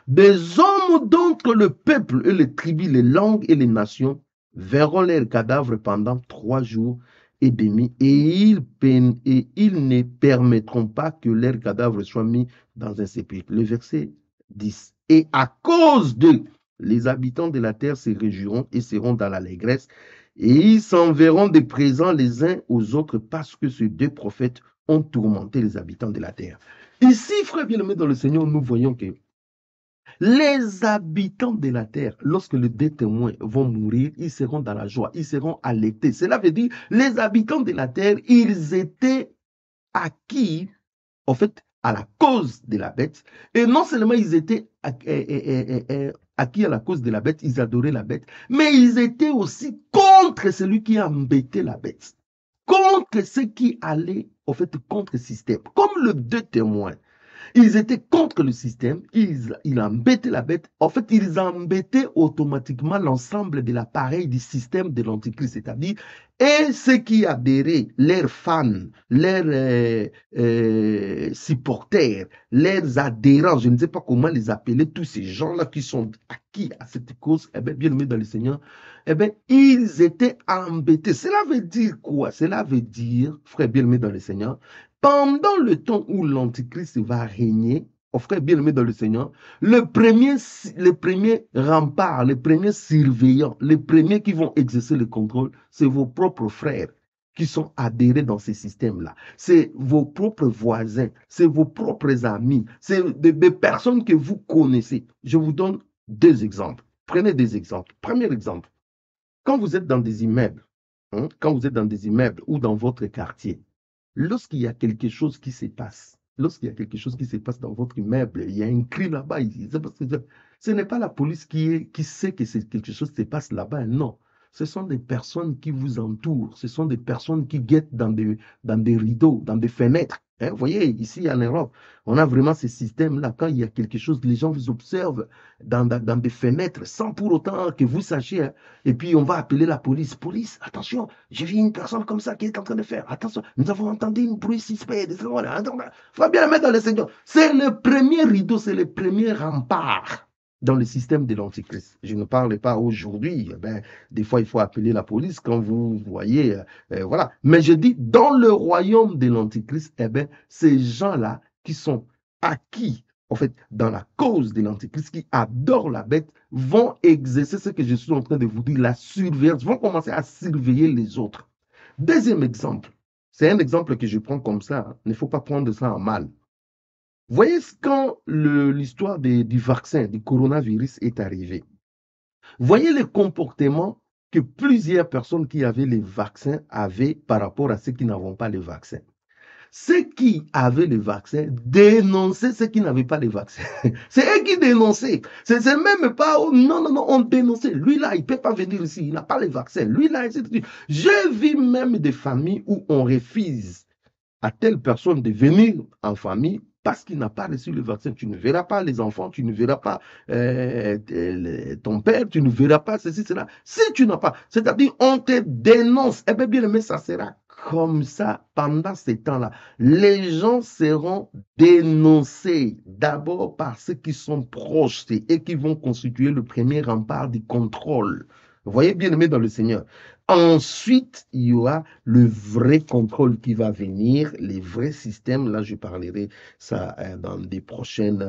Des hommes d'entre le peuple et les tribus, les langues et les nations verront leurs cadavres pendant 3 jours et demi et ils ne permettront pas que leurs cadavres soient mis dans un sépulcre. Le verset 10. Et à cause d'eux, les habitants de la terre se réjouiront et seront dans l'allégresse, et ils s'enverront des présents les uns aux autres parce que ces deux prophètes ont tourmenté les habitants de la terre. Ici, frère bien-aimé dans le Seigneur, nous voyons que les habitants de la terre, lorsque les deux témoins vont mourir, ils seront dans la joie, ils seront allaités. Cela veut dire, les habitants de la terre, ils étaient acquis, en fait, à la cause de la bête. Et non seulement ils étaient acquis à la cause de la bête, ils adoraient la bête, mais ils étaient aussi contre celui qui embêtait la bête, contre ceux qui allaient, en fait, contre le système. Comme les deux témoins, ils étaient contre le système, ils embêtaient la bête. En fait, ils embêtaient automatiquement l'ensemble de l'appareil du système de l'Antichrist, c'est-à-dire et ceux qui adhéraient, leurs fans, leurs supporters, leurs adhérents, je ne sais pas comment les appeler, tous ces gens-là qui sont acquis à cette cause, eh bien, bien aimés dans le Seigneur, eh bien, ils étaient embêtés. Cela veut dire quoi? Cela veut dire, frère bien aimé dans le Seigneur, pendant le temps où l'Antichrist va régner, oh frère bien-aimé dans le Seigneur, le premier rempart, les premiers surveillants, les premiers qui vont exercer le contrôle, c'est vos propres frères qui sont adhérés dans ces systèmes-là. C'est vos propres voisins, c'est vos propres amis, c'est des personnes que vous connaissez. Je vous donne 2 exemples. Prenez des exemples. Premier exemple, quand vous êtes dans des immeubles, quand vous êtes dans des immeubles ou dans votre quartier, lorsqu'il y a quelque chose qui se passe, lorsqu'il y a quelque chose qui se passe dans votre immeuble, il y a un cri là-bas, ce n'est pas la police qui sait que quelque chose se passe là-bas, non. Ce sont des personnes qui vous entourent, ce sont des personnes qui guettent dans des rideaux, dans des fenêtres, Hein, vous voyez, ici en Europe, on a vraiment ce système-là. Quand il y a quelque chose, les gens vous observent dans des fenêtres sans pour autant que vous sachiez. Hein. Et puis, on va appeler la police. Police, attention, j'ai vu une personne comme ça qui est en train de faire. Attention, nous avons entendu un bruit suspect. Il faut bien le mettre dans le Seigneur. C'est le premier rideau, c'est le premier rempart dans le système de l'Antichrist. Je ne parle pas aujourd'hui. Ben, des fois, il faut appeler la police quand vous voyez. Voilà. Mais je dis, dans le royaume de l'Antichrist, eh bien, ces gens-là qui sont acquis, en fait, dans la cause de l'Antichrist, qui adorent la bête, vont exercer ce que je suis en train de vous dire, la surveillance, vont commencer à surveiller les autres. Deuxième exemple, c'est un exemple que je prends comme ça, hein. Il ne faut pas prendre ça en mal. Vous voyez, quand l'histoire du vaccin, du coronavirus est arrivée, voyez les comportements que plusieurs personnes qui avaient les vaccins avaient par rapport à ceux qui n'avaient pas les vaccins. Ceux qui avaient le vaccin dénonçaient ceux qui n'avaient pas le vaccin. C'est eux qui dénonçaient. C'est même pas, oh, non, non, non, on dénonçait. Lui là, il ne peut pas venir ici, il n'a pas le vaccin. Lui là, etc. J'ai vu même des familles où on refuse à telle personne de venir en famille parce qu'il n'a pas reçu le vaccin. Tu ne verras pas les enfants, tu ne verras pas ton père, tu ne verras pas ceci, cela. Si tu n'as pas, c'est-à-dire on te dénonce. Eh bien, mais ça sera comme ça pendant ces temps-là. Les gens seront dénoncés d'abord par ceux qui sont proches et qui vont constituer le premier rempart du contrôle. Vous voyez, bien aimé dans le Seigneur. Ensuite, il y aura le vrai contrôle qui va venir, les vrais systèmes. Là, je parlerai ça dans des prochains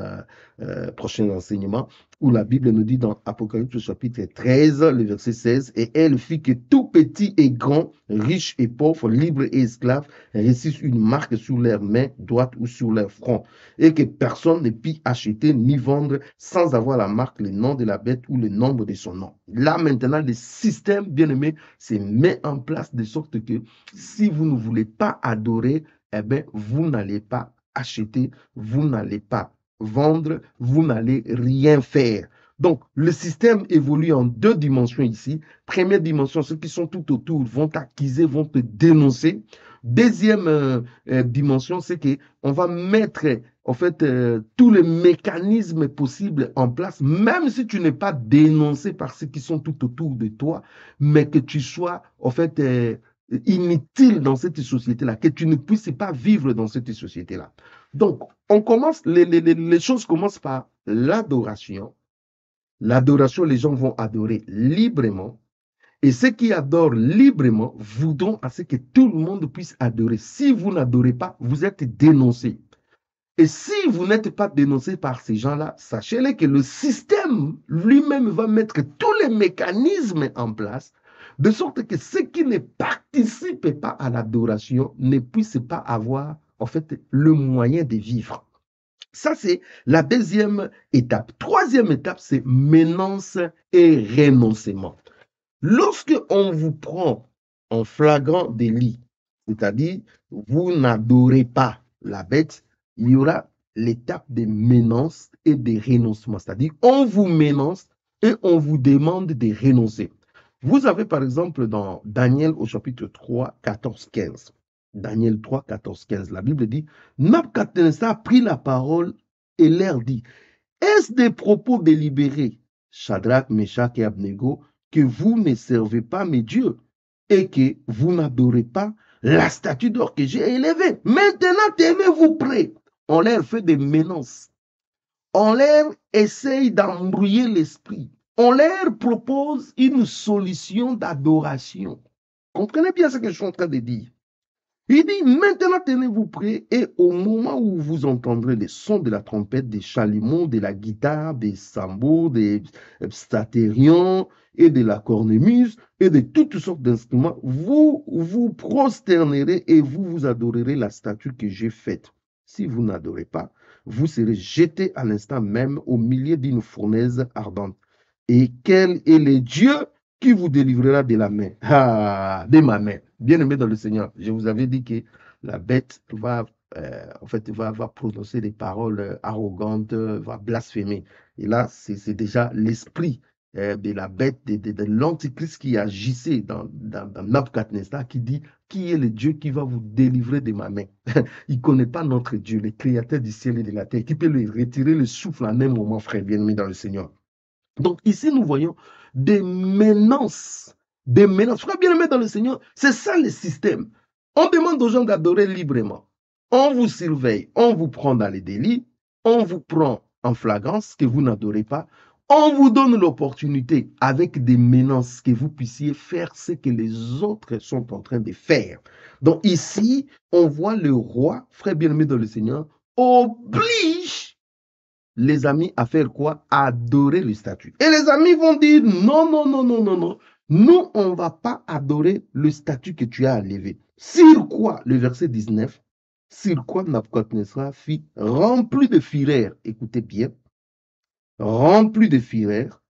enseignements, où la Bible nous dit dans Apocalypse chapitre 13, le verset 16, « Et elle fit que tout petit et grand, riche et pauvre, libre et esclave, reçissent une marque sur leurs mains droite ou sur leur front, et que personne ne puisse acheter ni vendre sans avoir la marque, le nom de la bête ou le nombre de son nom. » Là, maintenant, le système, bien aimé, se met en place de sorte que si vous ne voulez pas adorer, eh bien, vous n'allez pas acheter, vous n'allez pas vendre, vous n'allez rien faire. Donc, le système évolue en deux dimensions ici. Première dimension, ceux qui sont tout autour vont t'accuser, vont te dénoncer. Deuxième dimension, c'est qu'on va mettre en fait tous les mécanismes possibles en place, même si tu n'es pas dénoncé par ceux qui sont tout autour de toi, mais que tu sois en fait inutile dans cette société-là, que tu ne puisses pas vivre dans cette société-là. Donc, on commence, les choses commencent par l'adoration. L'adoration, les gens vont adorer librement. Et ceux qui adorent librement voudront à ce que tout le monde puisse adorer. Si vous n'adorez pas, vous êtes dénoncé. Et si vous n'êtes pas dénoncé par ces gens-là, sachez-le que le système lui-même va mettre tous les mécanismes en place, de sorte que ceux qui ne participent pas à l'adoration ne puissent pas avoir, en fait, le moyen de vivre. Ça, c'est la deuxième étape. Troisième étape, c'est menace et renoncement. Lorsque on vous prend en flagrant délit, c'est-à-dire vous n'adorez pas la bête, il y aura l'étape des menaces et des renoncements. C'est-à-dire on vous menace et on vous demande de renoncer. Vous avez par exemple dans Daniel au chapitre 3, 14, 15. Daniel 3, 14, 15. La Bible dit, Nabuchodonosor prit la parole et leur dit, est-ce des propos délibérés, Shadrach, Meshach et Abnego, que vous ne servez pas mes dieux et que vous n'adorez pas la statue d'or que j'ai élevée? Maintenant, tenez-vous prêts. On leur fait des menaces. On leur essaye d'embrouiller l'esprit. On leur propose une solution d'adoration. Comprenez bien ce que je suis en train de dire. Il dit, maintenant tenez-vous prêts et au moment où vous entendrez les sons de la trompette, des chalumeaux, de la guitare, des sambours, des statérions et de la cornemuse et de toutes sortes d'instruments, vous vous prosternerez et vous vous adorerez la statue que j'ai faite. Si vous n'adorez pas, vous serez jetés à l'instant même au milieu d'une fournaise ardente. Et quel est le Dieu qui vous délivrera de la main, de ma main? Bien-aimé dans le Seigneur, je vous avais dit que la bête va, en fait, va prononcer des paroles arrogantes, va blasphémer. Et là, c'est déjà l'esprit de la bête, de l'antichrist qui agissait dans Nabucodonosor, qui dit, qui est le Dieu qui va vous délivrer de ma main? Il ne connaît pas notre Dieu, le créateur du ciel et de la terre, qui peut lui retirer le souffle en un moment, frère bien-aimé dans le Seigneur. Donc ici, nous voyons des menaces. Des menaces. Frère bien-aimé dans le Seigneur, c'est ça le système. On demande aux gens d'adorer librement. On vous surveille, on vous prend dans les délits, on vous prend en flagrance que vous n'adorez pas. On vous donne l'opportunité avec des menaces que vous puissiez faire ce que les autres sont en train de faire. Donc ici, on voit le roi, frère bien-aimé dans le Seigneur, oblige les amis à faire quoi? À adorer le statut. Et les amis vont dire non, non, non, non, non, non. Nous, on ne va pas adorer le statut que tu as élevé. Sur quoi, le verset 19, sur quoi Nabucodonosor fit rempli de fureur. Écoutez bien, rempli de fureur,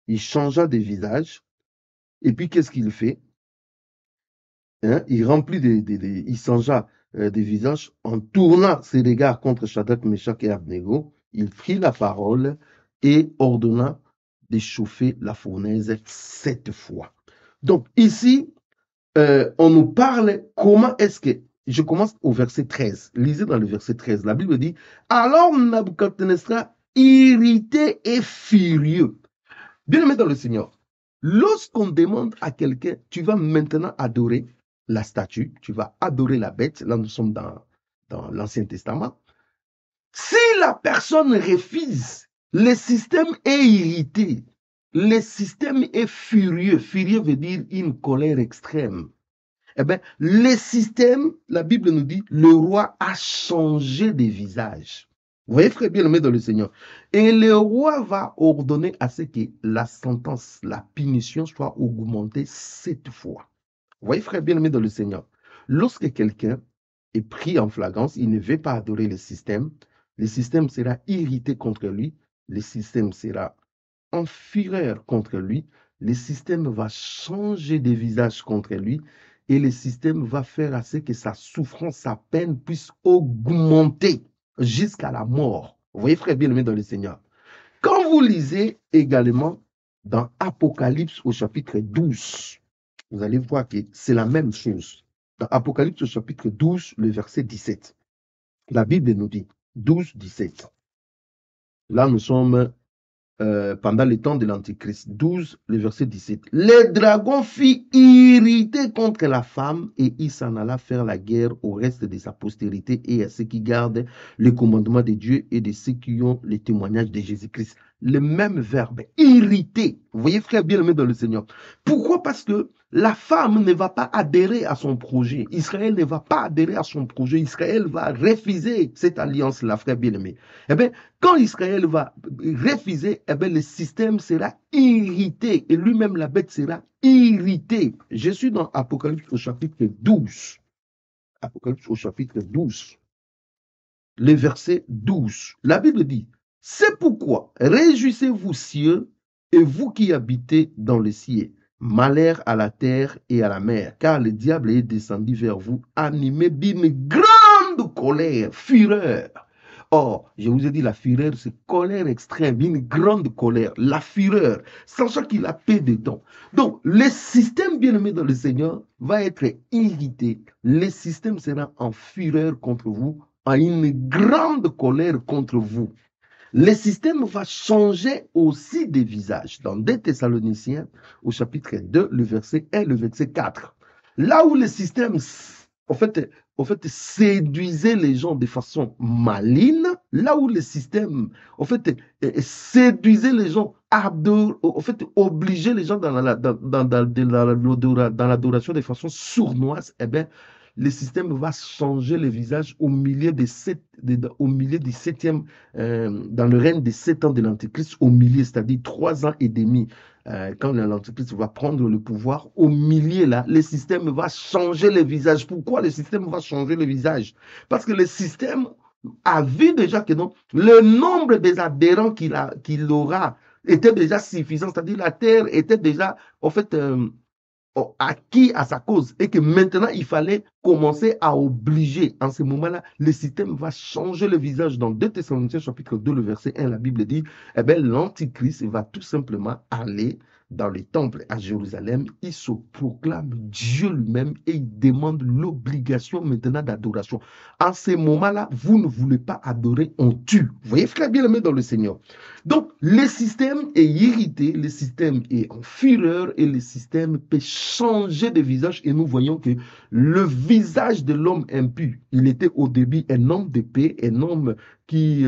il changea de visage. Et puis, qu'est-ce qu'il fait? Hein? Il changea de visage en tournant ses regards contre Shadrach, Meshach et Abednego. Il prit la parole et ordonna d'échauffer la fournaise 7 fois. Donc ici, on nous parle comment est-ce que... Je commence au verset 13. Lisez dans le verset 13. La Bible dit, alors Nabucodonosor, irrité et furieux. Bien-aimé dans le Seigneur, lorsqu'on demande à quelqu'un, tu vas maintenant adorer la statue, tu vas adorer la bête, là nous sommes dans l'Ancien Testament. Si la personne refuse, le système est irrité, le système est furieux. Furieux veut dire une colère extrême. Eh bien, le système, la Bible nous dit, le roi a changé de visage. Vous voyez, frère bien-aimé dans le Seigneur. Et le roi va ordonner à ce que la sentence, la punition soit augmentée 7 fois. Vous voyez, frère bien-aimé dans le Seigneur. Lorsque quelqu'un est pris en flagrance, il ne veut pas adorer le système sera irrité contre lui, le système sera en fureur contre lui, le système va changer de visage contre lui et le système va faire à ce que sa souffrance, sa peine puisse augmenter jusqu'à la mort. Vous voyez, frère bien-aimé dans le Seigneur. Quand vous lisez également dans Apocalypse au chapitre 12, vous allez voir que c'est la même chose. Dans Apocalypse au chapitre 12, le verset 17, la Bible nous dit 12, 17. Là, nous sommes pendant le temps de l'Antichrist. 12, le verset 17. Le dragon fit irriter contre la femme et il s'en alla faire la guerre au reste de sa postérité et à ceux qui gardent le commandement de Dieu et de ceux qui ont le témoignage de Jésus-Christ. Le même verbe, irriter. Vous voyez, frère bien-aimé dans le Seigneur. Pourquoi? Parce que la femme ne va pas adhérer à son projet. Israël ne va pas adhérer à son projet. Israël va refuser cette alliance-là, frère bien-aimé. Eh bien, quand Israël va refuser, eh bien, le système sera irrité et lui-même, la bête, sera irritée. Je suis dans Apocalypse au chapitre 12. Apocalypse au chapitre 12. Le verset 12. La Bible dit, c'est pourquoi réjouissez-vous cieux et vous qui habitez dans le ciel. Malheur à la terre et à la mer, car le diable est descendu vers vous, animé d'une grande colère, fureur. Or, je vous ai dit, la fureur, c'est colère extrême, une grande colère, la fureur, sachant qu'il a peu de temps. Donc, le système bien-aimé dans le Seigneur va être irrité. Le système sera en fureur contre vous, en une grande colère contre vous. Le système va changer aussi de visage. Dans 2 Thessaloniciens, au chapitre 2, le verset 1, le verset 4. Là où le système, en fait, séduisait les gens de façon maligne, là où le système, en fait, séduisait les gens, en fait, obligeait les gens dans l'adoration de façon sournoise, eh bien, le système va changer le visage au milieu du septième, dans le règne des 7 ans de l'Antichrist, au milieu, c'est-à-dire 3 ans et demi, quand l'Antichrist va prendre le pouvoir, au milieu là, le système va changer le visage. Pourquoi le système va changer le visage? Parce que le système a vu déjà que non, le nombre des adhérents qu'il aura était déjà suffisant, c'est-à-dire la terre était déjà, en fait, acquis à sa cause et que maintenant il fallait commencer à obliger. En ce moment-là, le système va changer le visage. Dans 2 Thessaloniciens chapitre 2, le verset 1, la Bible dit, eh bien, l'Antichrist va tout simplement aller dans les temples à Jérusalem, il se proclame Dieu lui-même et il demande l'obligation maintenant d'adoration. En ce moment-là, vous ne voulez pas adorer, on tue. Vous voyez, frère bien-aimé dans le Seigneur. Donc, le système est irrité, le système est en fureur et le système peut changer de visage. Et nous voyons que le visage de l'homme impur, il était au début un homme de paix, un homme qui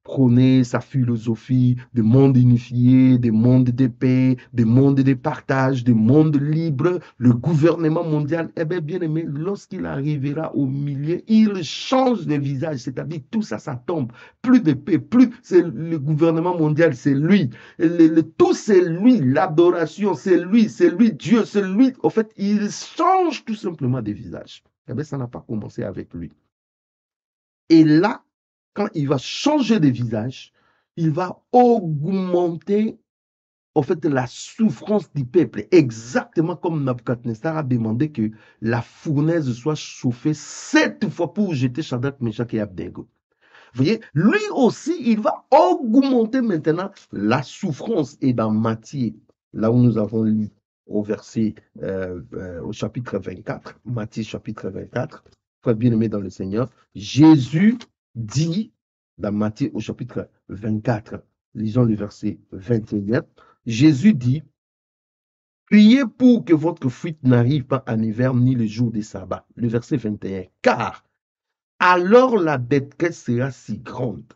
prônait sa philosophie de monde unifié, de monde de paix, de monde de partage, de monde libre, le gouvernement mondial. Eh bien, bien aimé, lorsqu'il arrivera au milieu, il change de visage, c'est-à-dire tout ça, ça tombe. Plus de paix, plus c'est le gouvernement mondial, c'est lui. Tout c'est lui, l'adoration, c'est lui, Dieu, c'est lui. En fait, il change tout simplement de visage. Eh bien, ça n'a pas commencé avec lui. Et là, quand il va changer de visage, il va augmenter en fait la souffrance du peuple, exactement comme Nabucodonosor a demandé que la fournaise soit chauffée 7 fois pour jeter Shadrach, Meshach et Abednego. Vous voyez, lui aussi, il va augmenter maintenant la souffrance. Et dans Matthieu, là où nous avons lu au verset, au chapitre 24, Matthieu chapitre 24, frère bien-aimé dans le Seigneur, Jésus dit, dans Matthieu au chapitre 24, lisons le verset 21, Jésus dit, priez pour que votre fuite n'arrive pas en hiver ni le jour des sabbats. Le verset 21, car alors la détresse sera si grande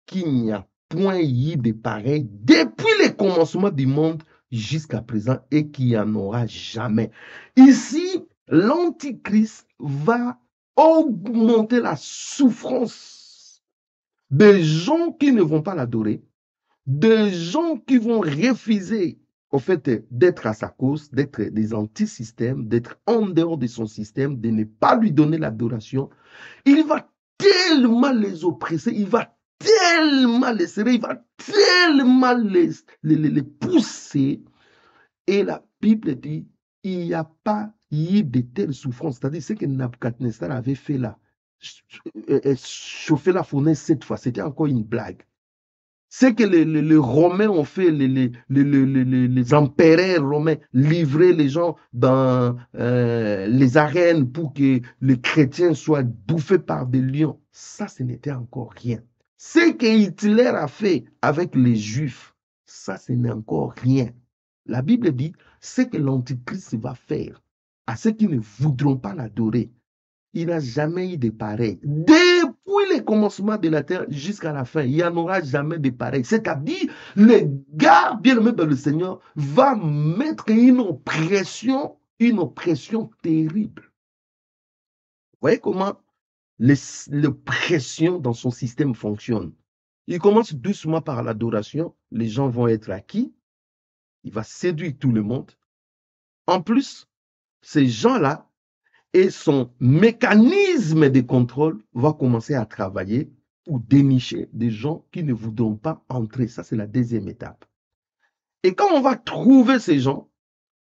qu'il n'y a point eu de pareil depuis le commencement du monde jusqu'à présent et qu'il n'y en aura jamais. Ici, l'Antichrist va augmenter la souffrance des gens qui ne vont pas l'adorer, des gens qui vont refuser au fait d'être à sa cause, d'être des anti-systèmes, d'être en dehors de son système, de ne pas lui donner l'adoration. Il va tellement les oppresser, il va tellement les serrer, il va tellement les pousser. Et la Bible dit, il n'y a pas eu de telles souffrances. C'est-à-dire ce que Nabucodonosor avait fait là, chauffer la fournaise 7 fois, c'était encore une blague. Ce que les Romains ont fait, les empereurs romains, livrer les gens dans les arènes pour que les chrétiens soient bouffés par des lions, ça, ce n'était encore rien. Ce que Hitler a fait avec les Juifs, ça, ce n'est encore rien. La Bible dit, ce que l'Antichrist va faire à ceux qui ne voudront pas l'adorer, il n'a jamais eu de pareil. Depuis le commencement de la terre jusqu'à la fin, il n'y en aura jamais de pareil. C'est-à-dire, le gars bien-aimé dans le Seigneur va mettre une oppression terrible. Vous voyez comment l'oppression dans son système fonctionne. Il commence doucement par l'adoration. Les gens vont être acquis. Il va séduire tout le monde. En plus, ces gens-là, et son mécanisme de contrôle va commencer à travailler pour dénicher des gens qui ne voudront pas entrer. Ça, c'est la deuxième étape. Et quand on va trouver ces gens,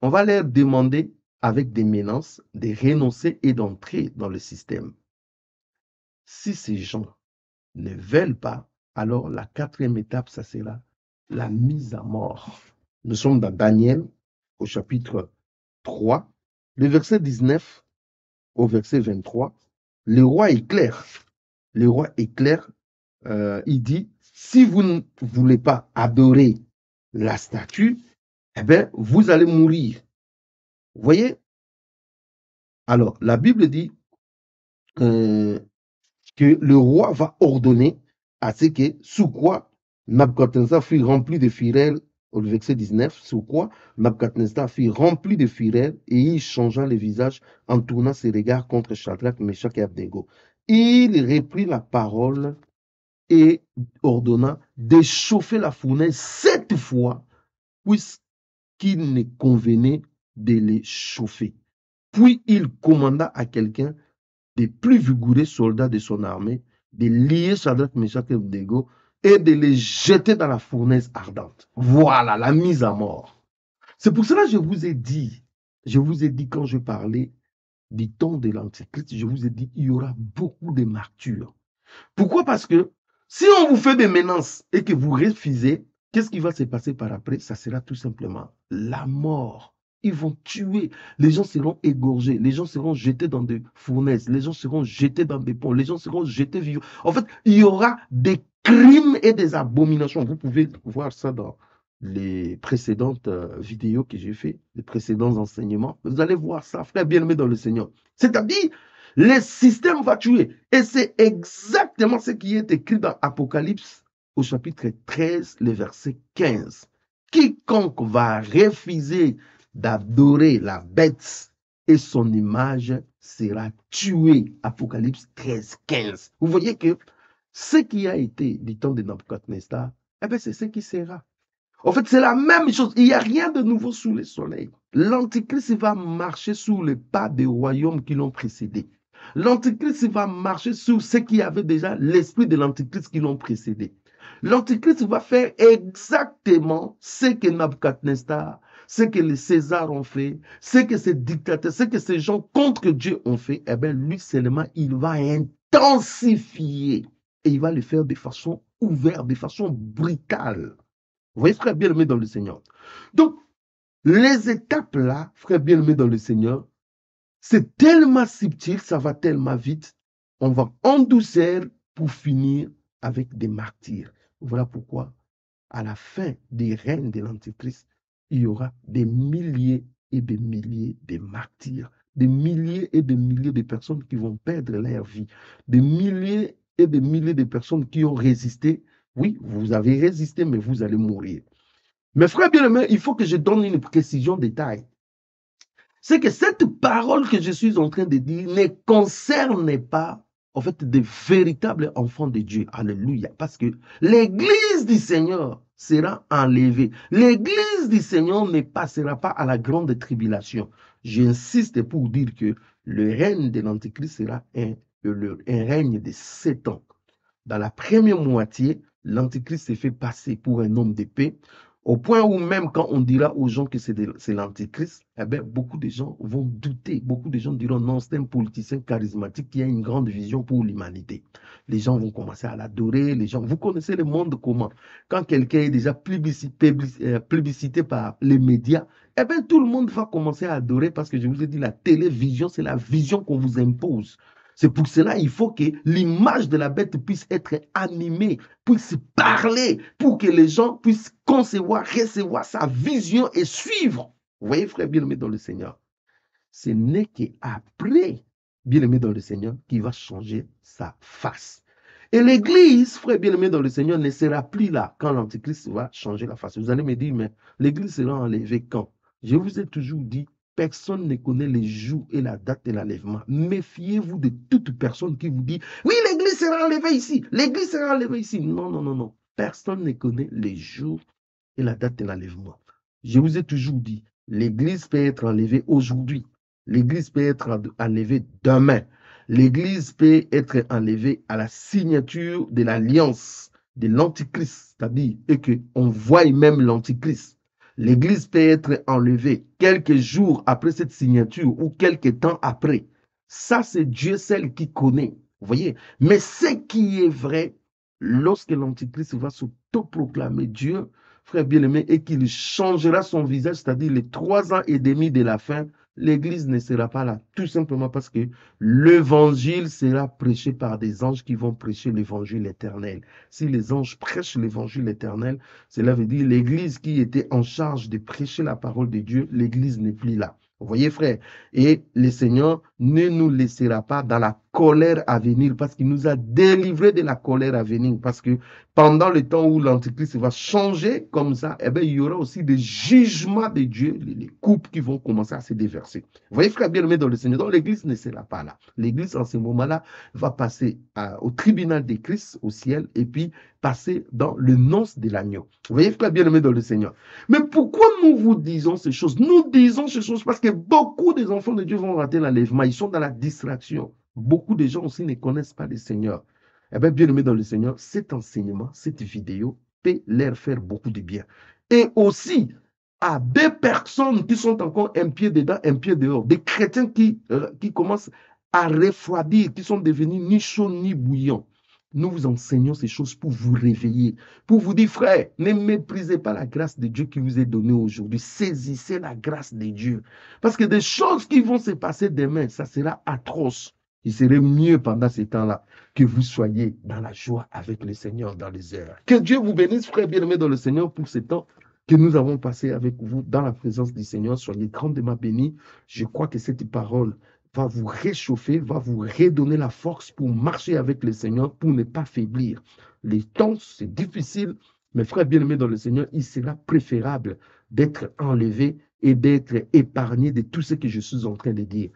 on va leur demander, avec des menaces, de renoncer et d'entrer dans le système. Si ces gens ne veulent pas, alors la quatrième étape, ça sera la mise à mort. Nous sommes dans Daniel, au chapitre 3, le verset 19 au verset 23, le roi est clair. Le roi est clair. Il dit, si vous ne voulez pas adorer la statue, eh bien, vous allez mourir. Vous voyez? Alors, la Bible dit que le roi va ordonner à ce que, sous quoi Nabucodonosor fut rempli de fureur, au verset 19, sous quoi Nabucodonosor fut rempli de fureur et il changea le visage en tournant ses regards contre Shadrach, Meshach et Abednego. Il reprit la parole et ordonna d'échauffer la fournaise 7 fois, puisqu'il ne convenait de les chauffer. Puis il commanda à quelqu'un des plus vigoureux soldats de son armée de lier Shadrach, Meshach et Abednego et de les jeter dans la fournaise ardente. Voilà la mise à mort. C'est pour cela que je vous ai dit, Je vous ai dit quand je parlais du temps de l'Antichrist, je vous ai dit il y aura beaucoup de martyrs. Pourquoi? Parce que si on vous fait des menaces et que vous refusez, qu'est-ce qui va se passer par après? Ça sera tout simplement la mort. Ils vont tuer. Les gens seront égorgés. Les gens seront jetés dans des fournaises. Les gens seront jetés dans des ponts. Les gens seront jetés vivants. En fait, il y aura des crimes et des abominations. Vous pouvez voir ça dans les précédentes vidéos que j'ai fait, les précédents enseignements. Vous allez voir ça, frère bien-aimé dans le Seigneur. C'est-à-dire, le système va tuer. Et c'est exactement ce qui est écrit dans Apocalypse au chapitre 13, le verset 15. Quiconque va refuser d'adorer la bête et son image sera tué. Apocalypse 13, 15. Vous voyez que ce qui a été du temps de Nabucodonosor, eh bien, c'est ce qui sera. En fait, c'est la même chose. Il n'y a rien de nouveau sous le soleil. L'Antichrist va marcher sous les pas des royaumes qui l'ont précédé. L'Antichrist va marcher sur ce qui avait déjà l'esprit de l'Antichrist qui l'ont précédé. L'Antichrist va faire exactement ce que Nabucodonosor, ce que les Césars ont fait, ce que ces dictateurs, ce que ces gens contre Dieu ont fait. Eh bien, lui seulement, il va intensifier. Et il va le faire de façon ouverte, de façon brutale. Vous voyez, frère bien-aimé dans le Seigneur. Donc, les étapes là, frère bien-aimé dans le Seigneur, c'est tellement subtil, ça va tellement vite. On va en douceur pour finir avec des martyrs. Voilà pourquoi, à la fin des règnes de l'Antichrist, il y aura des milliers et des milliers de martyrs, des milliers et des milliers de personnes qui vont perdre leur vie, des milliers et des milliers de personnes qui ont résisté. Oui, vous avez résisté, mais vous allez mourir. Mes frères bien-aimés, il faut que je donne une précision détail. C'est que cette parole que je suis en train de dire ne concerne pas, en fait, des véritables enfants de Dieu. Alléluia. Parce que l'église du Seigneur sera enlevée. L'église du Seigneur ne passera pas à la grande tribulation. J'insiste pour dire que le règne de l'Antichrist sera un règne de 7 ans. Dans la première moitié, l'Antichrist s'est fait passer pour un homme de paix, au point où même quand on dira aux gens que c'est l'Antichrist, eh bien, beaucoup de gens vont douter. Beaucoup de gens diront non, c'est un politicien charismatique qui a une grande vision pour l'humanité. Les gens vont commencer à l'adorer. Les gens, vous connaissez le monde comment? Quand quelqu'un est déjà plébiscité par les médias, eh bien, tout le monde va commencer à adorer parce que je vous ai dit, la télévision, c'est la vision qu'on vous impose. C'est pour cela qu'il faut que l'image de la bête puisse être animée, puisse parler, pour que les gens puissent concevoir, recevoir sa vision et suivre. Vous voyez, frère bien-aimé dans le Seigneur, ce n'est qu'après, bien-aimé dans le Seigneur, qu'il va changer sa face. Et l'Église, frère bien-aimé dans le Seigneur, ne sera plus là quand l'Antichrist va changer la face. Vous allez me dire, mais l'Église sera enlevée quand? Je vous ai toujours dit, personne ne connaît les jours et la date de l'enlèvement. Méfiez-vous de toute personne qui vous dit, oui, l'Église sera enlevée ici, l'Église sera enlevée ici. Non, non, non, non. Personne ne connaît les jours et la date de l'enlèvement. Je vous ai toujours dit, l'Église peut être enlevée aujourd'hui. L'Église peut être enlevée demain. L'Église peut être enlevée à la signature de l'alliance de l'Antichrist, c'est-à-dire qu'on voit même l'Antichrist. L'Église peut être enlevée quelques jours après cette signature ou quelques temps après. Ça, c'est Dieu seul qui connaît. Vous voyez? Mais ce qui est vrai, lorsque l'Antichrist va s'autoproclamer Dieu, frère bien-aimé, et qu'il changera son visage, c'est-à-dire les 3 ans et demi de la fin, l'Église ne sera pas là. Tout simplement parce que l'évangile sera prêché par des anges qui vont prêcher l'évangile éternel. Si les anges prêchent l'évangile éternel, cela veut dire l'Église qui était en charge de prêcher la parole de Dieu, l'Église n'est plus là. Vous voyez, frère, et le Seigneur ne nous laissera pas dans la colère à venir parce qu'il nous a délivrés de la colère à venir. Parce que pendant le temps où l'Antichrist va changer comme ça, eh bien, il y aura aussi des jugements de Dieu, les coupes qui vont commencer à se déverser. Vous voyez, frère bien-aimé dans le Seigneur, donc l'Église ne sera pas là. L'Église, en ce moment-là, va passer au tribunal de Christ au ciel et puis passer dans le nonce de l'agneau. Vous voyez, frère bien-aimé dans le Seigneur. Mais pourquoi nous vous disons ces choses? Nous disons ces choses parce que beaucoup des enfants de Dieu vont rater l'enlèvement. Ils sont dans la distraction. Beaucoup de gens aussi ne connaissent pas le Seigneur. Eh bien, bien-aimé dans le Seigneur, cet enseignement, cette vidéo peut leur faire beaucoup de bien. Et aussi, à des personnes qui sont encore un pied dedans, un pied dehors, des chrétiens qui commencent à refroidir, qui sont devenus ni chauds ni bouillants. Nous vous enseignons ces choses pour vous réveiller, pour vous dire, frère, ne méprisez pas la grâce de Dieu qui vous est donnée aujourd'hui. Saisissez la grâce de Dieu. Parce que des choses qui vont se passer demain, ça sera atroce. Il serait mieux pendant ces temps-là que vous soyez dans la joie avec le Seigneur dans les heures. Que Dieu vous bénisse, frère bien-aimé dans le Seigneur, pour ce temps que nous avons passé avec vous dans la présence du Seigneur. Soyez grandement bénis. Je crois que cette parole va vous réchauffer, va vous redonner la force pour marcher avec le Seigneur, pour ne pas faiblir. Les temps, c'est difficile, mais frère bien-aimé dans le Seigneur, il sera préférable d'être enlevé et d'être épargné de tout ce que je suis en train de dire.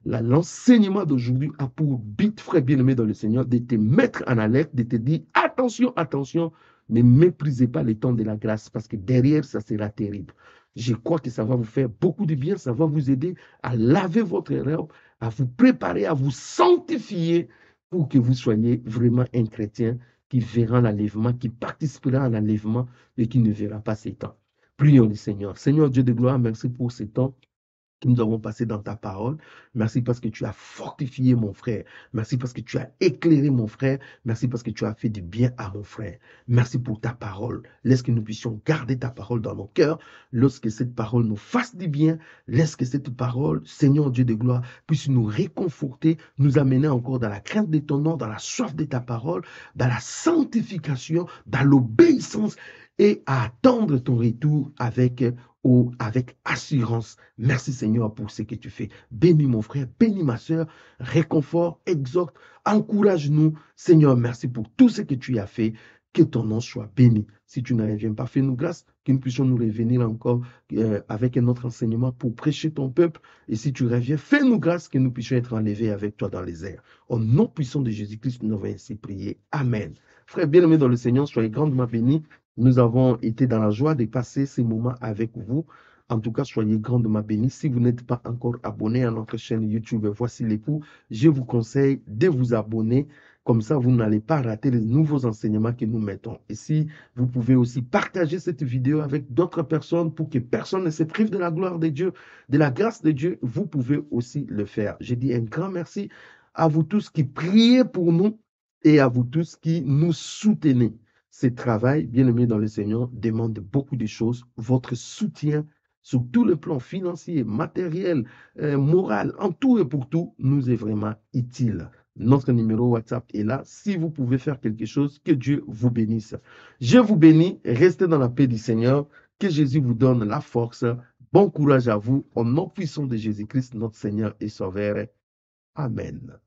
L'enseignement d'aujourd'hui a pour but, frère bien-aimé dans le Seigneur, de te mettre en alerte, de te dire attention, attention, ne méprisez pas les temps de la grâce parce que derrière, ça sera terrible. Je crois que ça va vous faire beaucoup de bien, ça va vous aider à laver votre erreur, à vous préparer, à vous sanctifier pour que vous soyez vraiment un chrétien qui verra l'enlèvement, qui participera à l'enlèvement et qui ne verra pas ces temps. Prions le Seigneur. Seigneur Dieu de gloire, merci pour ces temps que nous avons passé dans ta parole. Merci parce que tu as fortifié mon frère. Merci parce que tu as éclairé mon frère. Merci parce que tu as fait du bien à mon frère. Merci pour ta parole. Laisse que nous puissions garder ta parole dans nos cœurs. Lorsque cette parole nous fasse du bien, laisse que cette parole, Seigneur Dieu de gloire, puisse nous réconforter, nous amener encore dans la crainte de ton nom, dans la soif de ta parole, dans la sanctification, dans l'obéissance et à attendre ton retour avec assurance. Merci Seigneur pour ce que tu fais. Bénis mon frère, bénis ma soeur, réconfort, exhorte, encourage-nous. Seigneur, merci pour tout ce que tu as fait. Que ton nom soit béni. Si tu ne reviens pas, fais-nous grâce, que nous puissions nous revenir encore avec un autre enseignement pour prêcher ton peuple. Et si tu reviens, fais-nous grâce, que nous puissions être enlevés avec toi dans les airs. Au nom puissant de Jésus-Christ, nous avons ainsi prié. Amen. Frère bien-aimé dans le Seigneur, soyez grandement bénis. Nous avons été dans la joie de passer ces moments avec vous. En tout cas, soyez grandement bénis. Si vous n'êtes pas encore abonné à notre chaîne YouTube Voici l'époux, je vous conseille de vous abonner. Comme ça, vous n'allez pas rater les nouveaux enseignements que nous mettons. Et si vous pouvez aussi partager cette vidéo avec d'autres personnes pour que personne ne se prive de la gloire de Dieu, de la grâce de Dieu, vous pouvez aussi le faire. Je dis un grand merci à vous tous qui priez pour nous et à vous tous qui nous soutenez. Ce travail, bien aimé dans le Seigneur, demande beaucoup de choses. Votre soutien sur tout le plan financier, matériel, moral, en tout et pour tout, nous est vraiment utile. Notre numéro WhatsApp est là. Si vous pouvez faire quelque chose, que Dieu vous bénisse. Je vous bénis. Restez dans la paix du Seigneur. Que Jésus vous donne la force. Bon courage à vous. Au nom puissant de Jésus-Christ, notre Seigneur et Sauveur. Amen.